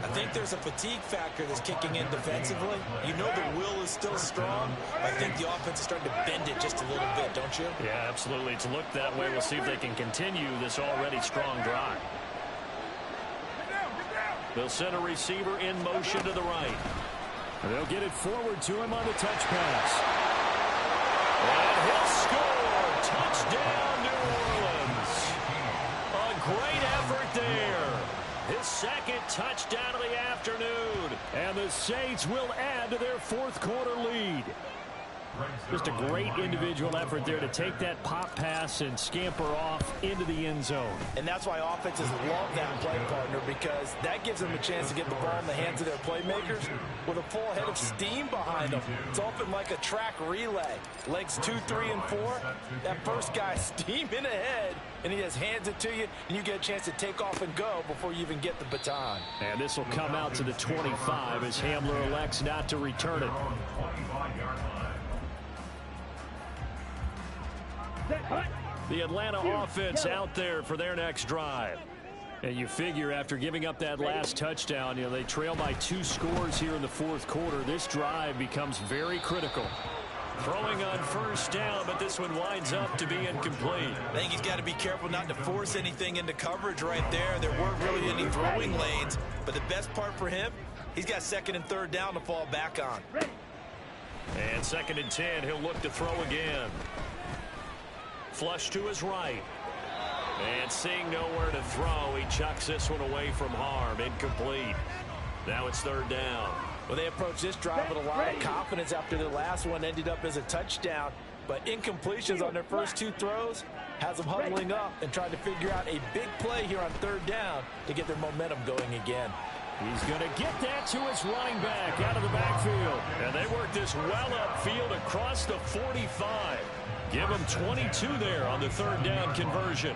I think there's a fatigue factor that's kicking in defensively. You know the will is still strong, but I think the offense is starting to bend it just a little bit, don't you? Yeah, absolutely. It's looked that way. We'll see if they can continue this already strong drive. They'll send a receiver in motion to the right. And they'll get it forward to him on the touch pass. And he'll score. Touchdown, New Orleans. A great effort there. His 2nd touchdown of the afternoon. And the Saints will add to their 4th quarter lead. Just a great individual effort there to take that pop pass and scamper off into the end zone. And that's why offenses love that play partner, because that gives them a chance to get the ball in the hands of their playmakers with a full head of steam behind them. It's often like a track relay. Legs 2, 3, and 4. That first guy steaming ahead, and he just hands it to you, and you get a chance to take off and go before you even get the baton. And this will come out to the 25 as Hamler elects not to return it. The Atlanta offense out there for their next drive. And you figure after giving up that last touchdown, they trail by 2 scores here in the 4th quarter. This drive becomes very critical. Throwing on first down, but this one winds up to be incomplete. I think he's got to be careful not to force anything into coverage right there. There weren't really any throwing lanes, but the best part for him, he's got 2nd and 3rd down to fall back on. And 2nd and 10, he'll look to throw again. Flush to his right. And seeing nowhere to throw, he chucks this one away from harm. Incomplete. Now it's 3rd down. Well, they approached this drive with a lot of confidence after the last one ended up as a touchdown. But incompletions on their first 2 throws has them huddling up and trying to figure out a big play here on 3rd down to get their momentum going again. He's going to get that to his running back out of the backfield. And they work this well upfield across the 45. Give him 22 there on the 3rd down conversion.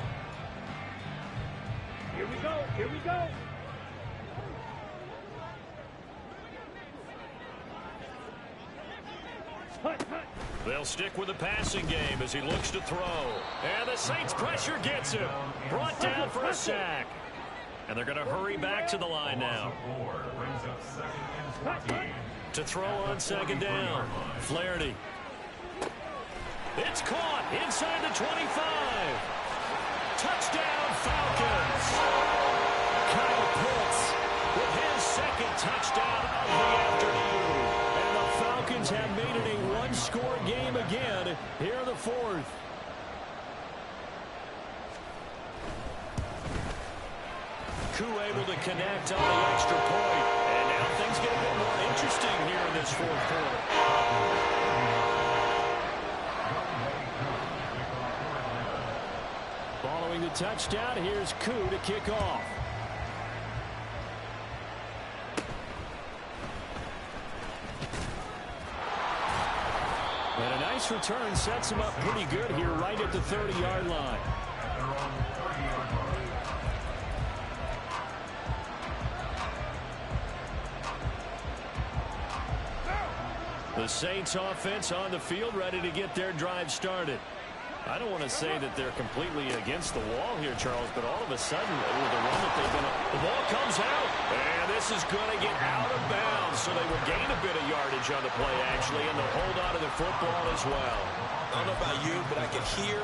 Here we go. Here we go. They'll stick with the passing game as he looks to throw. And the Saints pressure gets him. Brought down for a sack. And they're going to hurry back to the line now. To throw on 2nd down. Flaherty. It's caught inside the 25. Touchdown, Falcons. Kyle Pitts with his second touchdown of the afternoon. And the Falcons have made it a one-score game again here in the fourth. Koo able to connect on the extra point. And now things get a bit more interesting here in this fourth quarter. Following the touchdown, here's Koo to kick off. And a nice return sets him up pretty good here right at the 30-yard line. The Saints offense on the field ready to get their drive started. I don't want to say that they're completely against the wall here, Charles, but all of a sudden, with the run that they've been on, the ball comes out. And this is going to get out of bounds, so they will gain a bit of yardage on the play, actually, and they'll hold on to the football as well. I don't know about you, but I can hear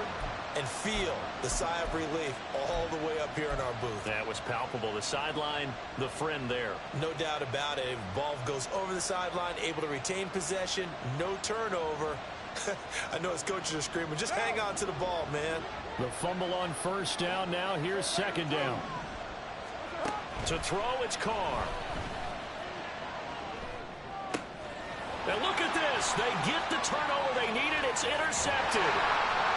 and feel the sigh of relief all the way up here in our booth. That was palpable. The sideline, the friend there. No doubt about it. Ball goes over the sideline, able to retain possession, no turnover. I know his coaches are screaming, just hang on to the ball, man. The fumble on first down. Now here's second down. To throw, it's Carr. And look at this. They get the turnover they needed. It's intercepted.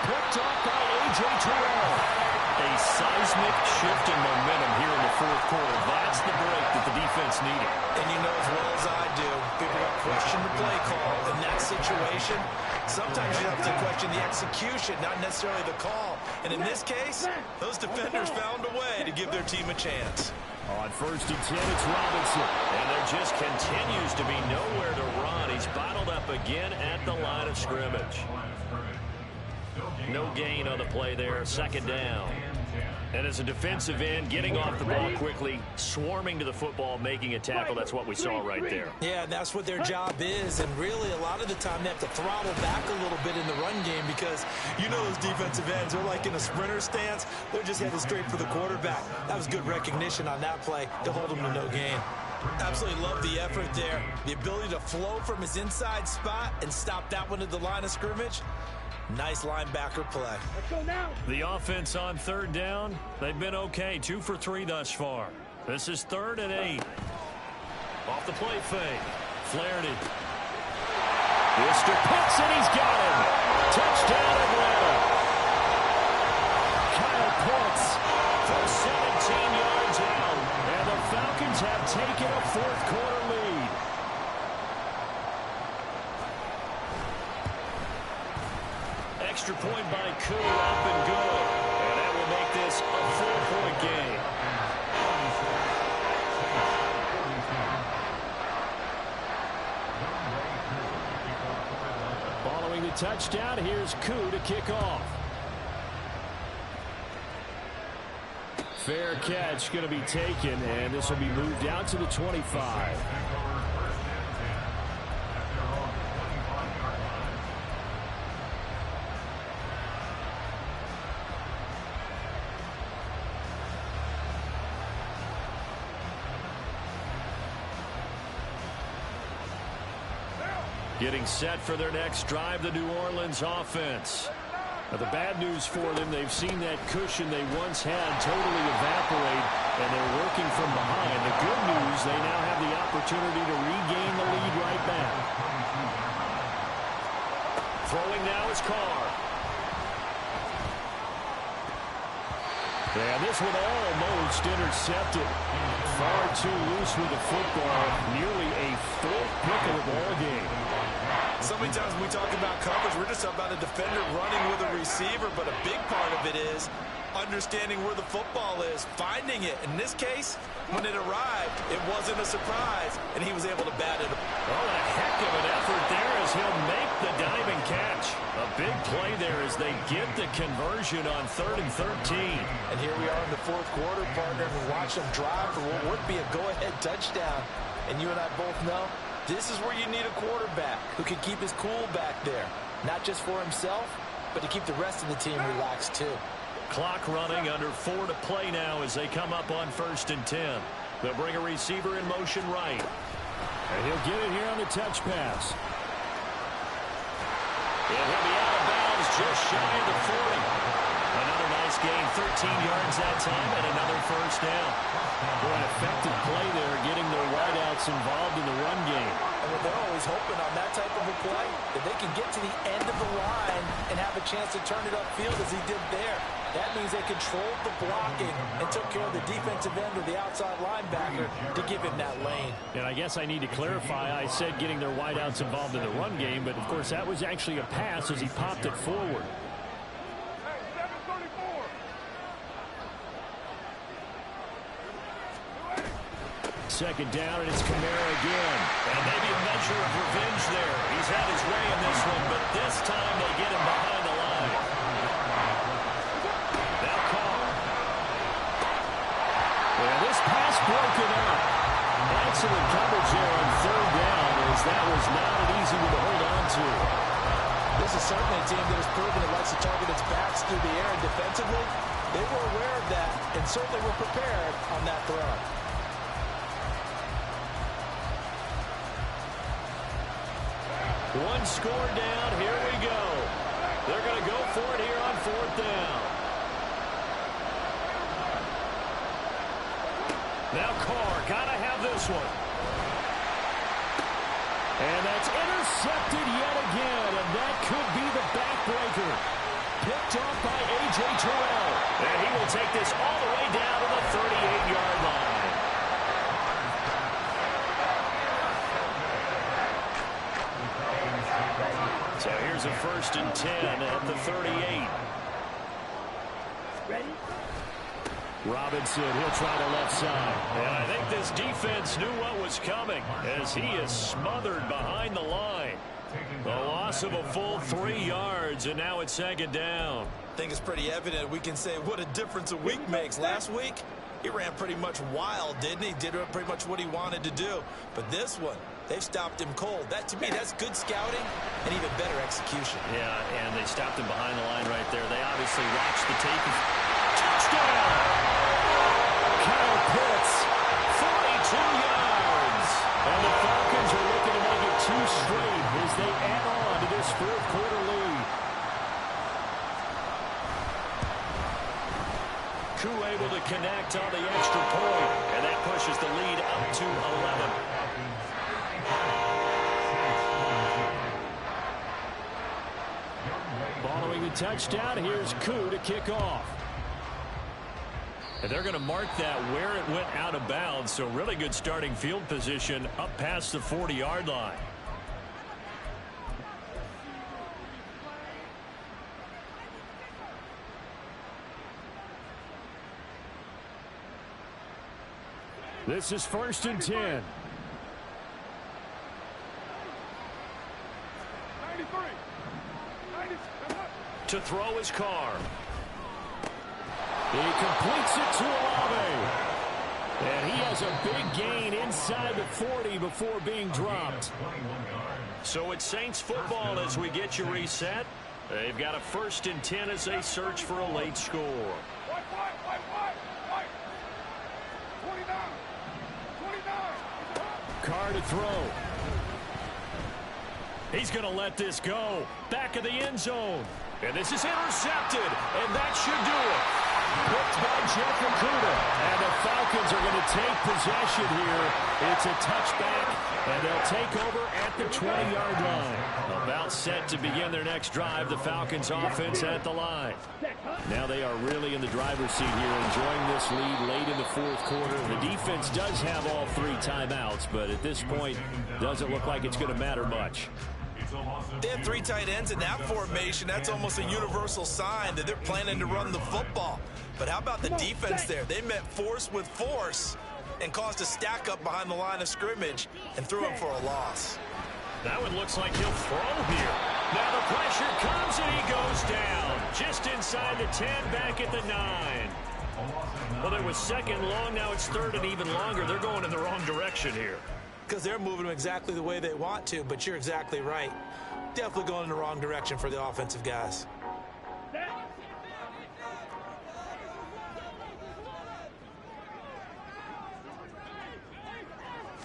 Picked up by A.J. Terrell. A seismic shift in momentum here in the fourth quarter. That's the break that the defense needed. And you know as well as I do, people are question the play call in that situation. Sometimes you have to question the execution, not necessarily the call. And in this case, those defenders found a way to give their team a chance. On first and 10, it's Robinson. And there just continues to be nowhere to run. He's bottled up again at the line of scrimmage. No gain on the play there. Second down. And as a defensive end, getting off the ball quickly, swarming to the football, making a tackle. That's what we saw right there. Yeah, that's what their job is. And really, a lot of the time, they have to throttle back a little bit in the run game because you know those defensive ends, they're like in a sprinter stance. They're just headed straight for the quarterback. That was good recognition on that play to hold him to no gain. Absolutely love the effort there. The ability to flow from his inside spot and stop that one at the line of scrimmage. Nice linebacker play. Let's go now. The offense on third down, they've been okay. 2 for 3 thus far. This is 3rd and 8. Off the play fake. Flaherty. Mr. Pitts, and he's got him. Touchdown, Atlanta. Kyle Pitts for 17 yards out. And the Falcons have taken a fourth quarter lead. Extra point by Koo, up and good. And that will make this a 4-point game. Following the touchdown, here's Koo to kick off. Fair catch going to be taken, and this will be moved out to the 25. Getting set for their next drive, the New Orleans offense. Now, the bad news for them, they've seen that cushion they once had totally evaporate, and they're working from behind. The good news, they now have the opportunity to regain the lead right back. Throwing now is Carr. And this one almost intercepted. Far too loose with the football. Nearly a 4th pick of the ball game. So many times when we talk about coverage, we're just about a defender running with a receiver, but a big part of it is understanding where the football is, finding it. In this case, when it arrived, it wasn't a surprise, and he was able to bat it. Oh, a heck of an effort there as he'll make the diving catch. A big play there as they get the conversion on 3rd and 13. And here we are in the fourth quarter, partner, and watch them drive for what would be a go-ahead touchdown. And you and I both know This is where you need a quarterback who can keep his cool back there. Not just for himself, but to keep the rest of the team relaxed too. Clock running, under 4 to play now as they come up on 1st and 10. They'll bring a receiver in motion right. And he'll get it here on the touch pass. And he'll be out of bounds just shy of the 40. Another nice gain, 13 yards that time, and another first down. Boy, an effective play there, getting their wideouts involved in the run game. And they're always hoping on that type of a play that they can get to the end of the line and have a chance to turn it upfield as he did there. That means they controlled the blocking and took care of the defensive end or the outside linebacker to give him that lane. And I guess I need to clarify, I said getting their wideouts involved in the run game, but of course that was actually a pass as he popped it forward. Second down, and it's Kamara again. And maybe a measure of revenge there. He's had his way in this one, but this time they get him behind the line. Now Carr. Yeah, this pass broken up. Excellent coverage there on 3rd down, as that was not an easy one to hold on to. This is certainly a team that has proven it likes to target its backs through the air, and defensively, they were aware of that and certainly were prepared on that throw. One score down, here we go. They're going to go for it here on 4th down. Now Carr, gotta have this one. And that's intercepted yet again, and that could be the backbreaker. Picked off by A.J. Terrell. And he will take this all the way down to the 38-yard line. So here's a 1st and 10 at the 38. Ready? Robinson, he'll try the left side. And I think this defense knew what was coming as he is smothered behind the line. The loss of a full 3 yards, and now it's 2nd down. I think it's pretty evident we can say what a difference a week makes. Last week, he ran pretty much wild, didn't he? Did pretty much what he wanted to do. But this one, they've stopped him cold. That, to me, that's good scouting and even better execution. Yeah, and they stopped him behind the line right there. They obviously watched the tape. Touchdown! Kyle Pitts, 42 yards. And the Falcons are looking to make it 2 straight as they add on to this 4th quarter lead. Koo able to connect on the extra point, and that pushes the lead up to 11. Following the touchdown, here's Koo to kick off. And they're going to mark that where it went out of bounds, so really good starting field position up past the 40-yard line. This is 1st and 10. 93. To throw his Carr. He completes it to Olave. And he has a big gain inside the 40 before being dropped. So it's Saints football as we get you reset. They've got a 1st and 10 as they search for a late score. White. 29. Carr to throw. He's going to let this go. Back of the end zone. And this is intercepted. And that should do it. Picked by Jeff Okudah. And the Falcons are going to take possession here. It's a touchback, and they'll take over at the 20-yard line. About set to begin their next drive. The Falcons offense at the line. Now they are really in the driver's seat here, enjoying this lead late in the 4th quarter. The defense does have all 3 timeouts, but at this point, doesn't look like it's going to matter much. They have 3 tight ends in that formation. That's almost a universal sign that they're planning to run the football. But how about the defense there? They met force with force and caused a stack up behind the line of scrimmage and threw him for a loss. That one looks like he'll throw here. Now the pressure comes and he goes down. Just inside the 10, back at the 9. Well, it was 2nd long. Now it's 3rd and even longer. They're going in the wrong direction here. because they're moving them exactly the way they want to, but you're exactly right. Definitely going in the wrong direction for the offensive guys.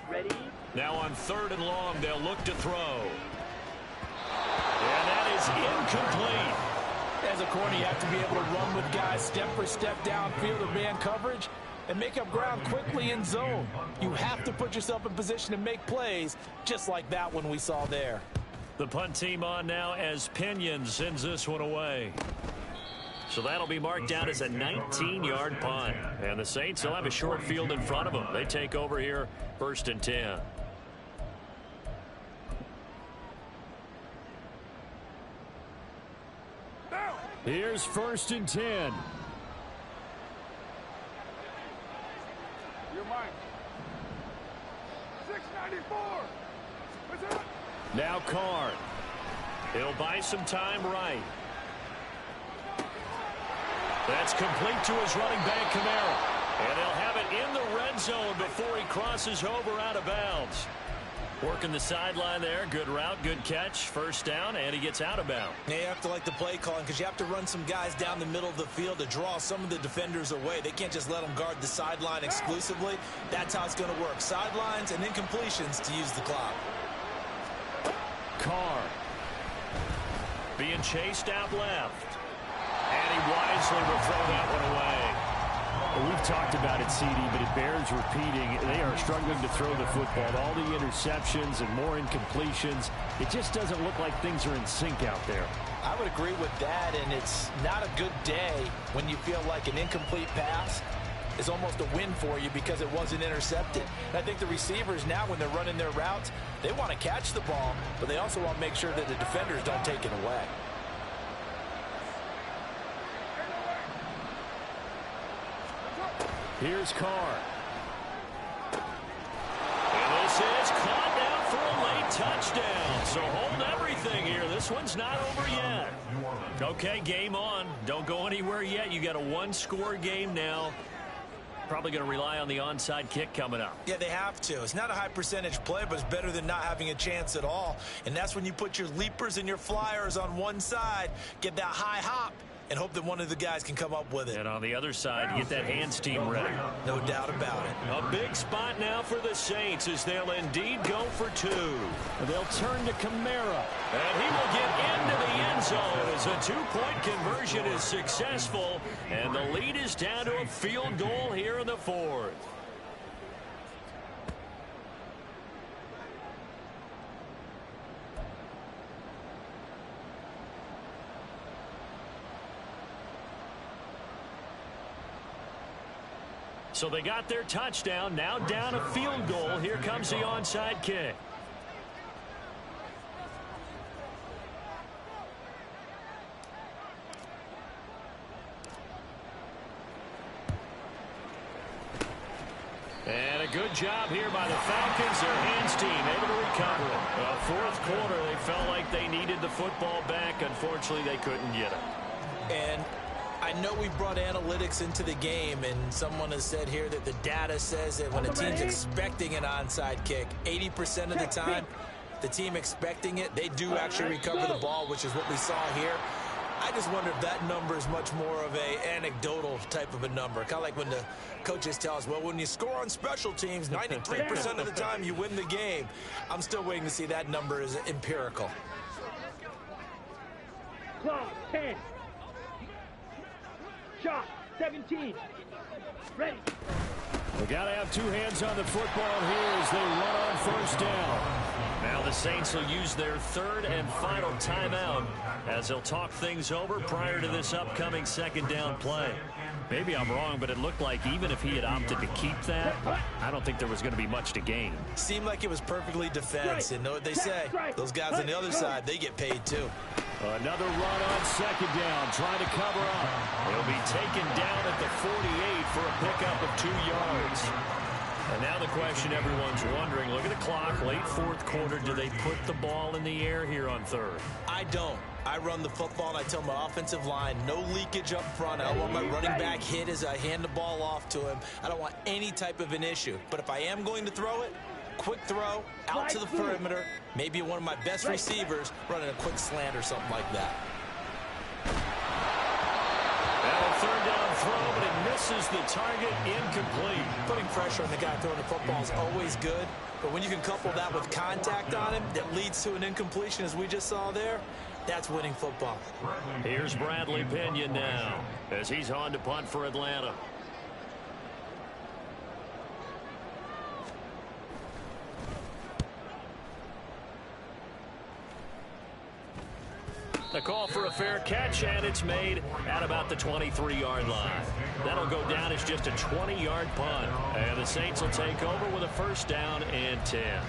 Ready? Now on 3rd and long, they'll look to throw. And that is incomplete. As a corner, you have to be able to run with guys step for step downfield or man coverage and make up ground quickly in zone. You have to put yourself in position to make plays just like that one we saw there. The punt team on now as Pinion sends this one away. So that'll be marked down as a 19-yard punt. And the Saints will have a short field in front of them. They take over here 1st and 10. Here's 1st and 10. You're mine. 694. Now Carr. He'll buy some time right. That's complete to his running back, Kamara. And they'll have it in the red zone before he crosses over out of bounds. Working the sideline there. Good route, good catch. 1st down, and he gets out of bounds. Yeah, you have to like the play calling because you have to run some guys down the middle of the field to draw some of the defenders away. They can't just let them guard the sideline exclusively. That's how it's going to work. Sidelines and incompletions to use the clock. Carr being chased out left. And he wisely will throw that one away. Well, we've talked about it, CD, but it bears repeating. They are struggling to throw the football. All the interceptions and more incompletions. It just doesn't look like things are in sync out there. I would agree with that, and it's not a good day when you feel like an incomplete pass is almost a win for you because it wasn't intercepted. And I think the receivers now, when they're running their routes, they want to catch the ball, but they also want to make sure that the defenders don't take it away. Here's Carr. And this is caught down for a late touchdown. So hold everything here. This one's not over yet. Okay, game on. Don't go anywhere yet. You got a 1-score game now. Probably going to rely on the onside kick coming up. Yeah, they have to. It's not a high percentage play, but it's better than not having a chance at all. And that's when you put your leapers and your flyers on one side, get that high hop, and hope that one of the guys can come up with it. And on the other side, get that hands team ready. No doubt about it. A big spot now for the Saints as they'll indeed go for 2. They'll turn to Kamara. And he will get into the end zone as a 2-point conversion is successful. And the lead is down to a field goal here in the 4th. So they got their touchdown. Now down a field goal. Here comes the onside kick. And a good job here by the Falcons. Their hands team able to recover it. Well, 4th quarter, they felt like they needed the football back. Unfortunately, they couldn't get it. And I know we brought analytics into the game, and someone has said here that the data says that when a team's expecting an onside kick, 80% of the time, the team expecting it, they do actually recover the ball, which is what we saw here. I just wonder if that number is much more of a anecdotal type of a number. Kind of like when the coaches tell us, well, when you score on special teams, 93% of the time you win the game. I'm still waiting to see that number is empirical. Clock, 10. Shot, 17. Ready. They got to have 2 hands on the football here as they run on 1st down. Now the Saints will use their 3rd and final timeout as they'll talk things over prior to this upcoming 2nd down play. Maybe I'm wrong, but it looked like even if he had opted to keep that, I don't think there was going to be much to gain. Seemed like it was perfectly defense, and know what they say. Those guys on the other side, they get paid too. Another run on 2nd down, trying to cover up. He'll be taken down at the 48 for a pickup of 2 yards. And now the question everyone's wondering, look at the clock, late 4th quarter, do they put the ball in the air here on 3rd? I don't. I run the football, and I tell my offensive line, no leakage up front. I don't want my running back hit as I hand the ball off to him. I don't want any type of an issue. But if I am going to throw it, Quick throw out to the perimeter. Maybe one of my best receivers running a quick slant or something like that. Now a third down throw, but it misses the target. Incomplete. Putting pressure on the guy throwing the football is always good, but when you can couple that with contact on him that leads to an incompletion, as we just saw there, that's winning football. Here's Bradley Pinion now as he's on to punt for Atlanta. The call for a fair catch, and it's made at about the 23-yard line. That'll go down as just a 20-yard punt. And the Saints will take over with a first down and 10.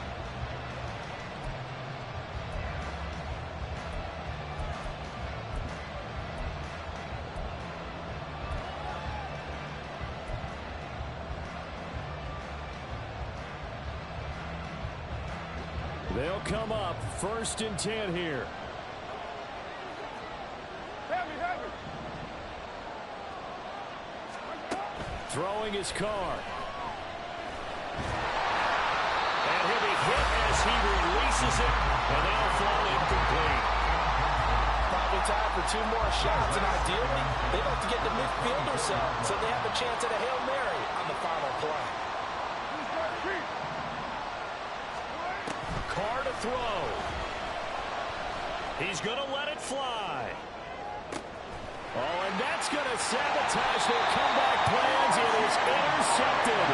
They'll come up first and 10 here. Throwing his car. And he'll be hit as he releases it, and that'll fall incomplete. Probably time for 2 more shots, and ideally, they'd like to get the midfield or so they have a chance at a Hail Mary on the final play. Carr to throw. He's going to let it fly. Oh, and that's going to sabotage their comeback plans. It is intercepted.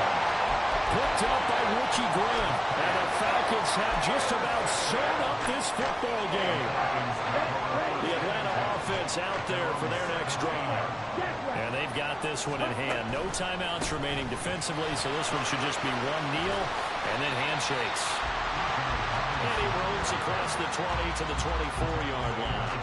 Picked up by Richie Graham. And the Falcons have just about sewn up this football game. The Atlanta offense out there for their next drive. And they've got this one in hand. No timeouts remaining defensively, so this one should just be one kneel and then handshakes. And he rolls across the 20 to the 24-yard line.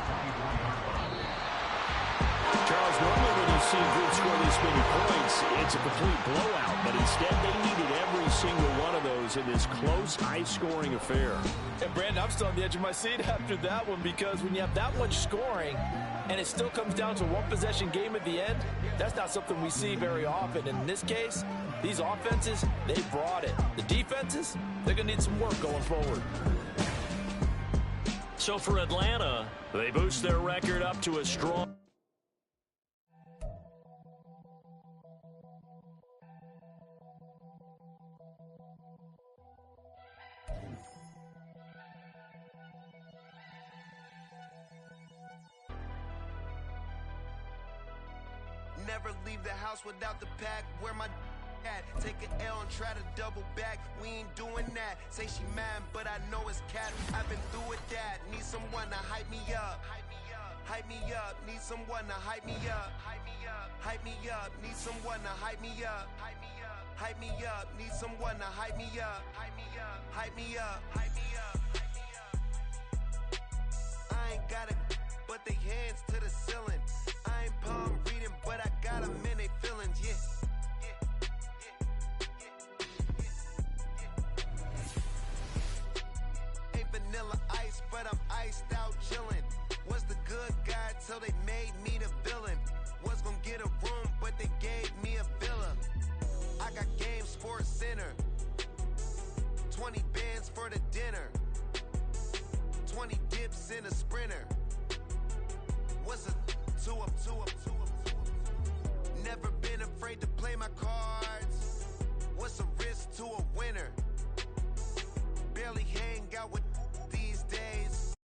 Charles, normally when you see a group score this many points, it's a complete blowout. But instead, they needed every single one of those in this close, high-scoring affair. And, Brandon, I'm still on the edge of my seat after that one, because when you have that much scoring and it still comes down to a one-possession game at the end, that's not something we see very often. And in this case, these offenses, they brought it. The defenses, they're going to need some work going forward. So for Atlanta, they boost their record up to a strong... Never leave the house without the pack. Where my at? Take an L and try to double back. We ain't doing that. Say she mad, but I know it's cat. I've been through with that. Need someone to hype me up. Hype me up. Need someone to hype me up. Hype me up. Hype me up. Need someone to hype me up. Hype me up. Hype me up. Need someone to hype me up. Hype me up. Hype me up. Hype me up. I ain't got it, but they hands to the ceiling. I ain't palm reading, but I got them in they feelings, yeah. Ain't vanilla ice, but I'm iced out chillin'. Was the good guy till they made me the villain. Was gonna get a room, but they gave me a villa. I got game Sports Center. 20 bands for the dinner. 20 dips in a sprinter. What's a 2 up, 2 up, 2 up, 2 up? Never been afraid to play my card.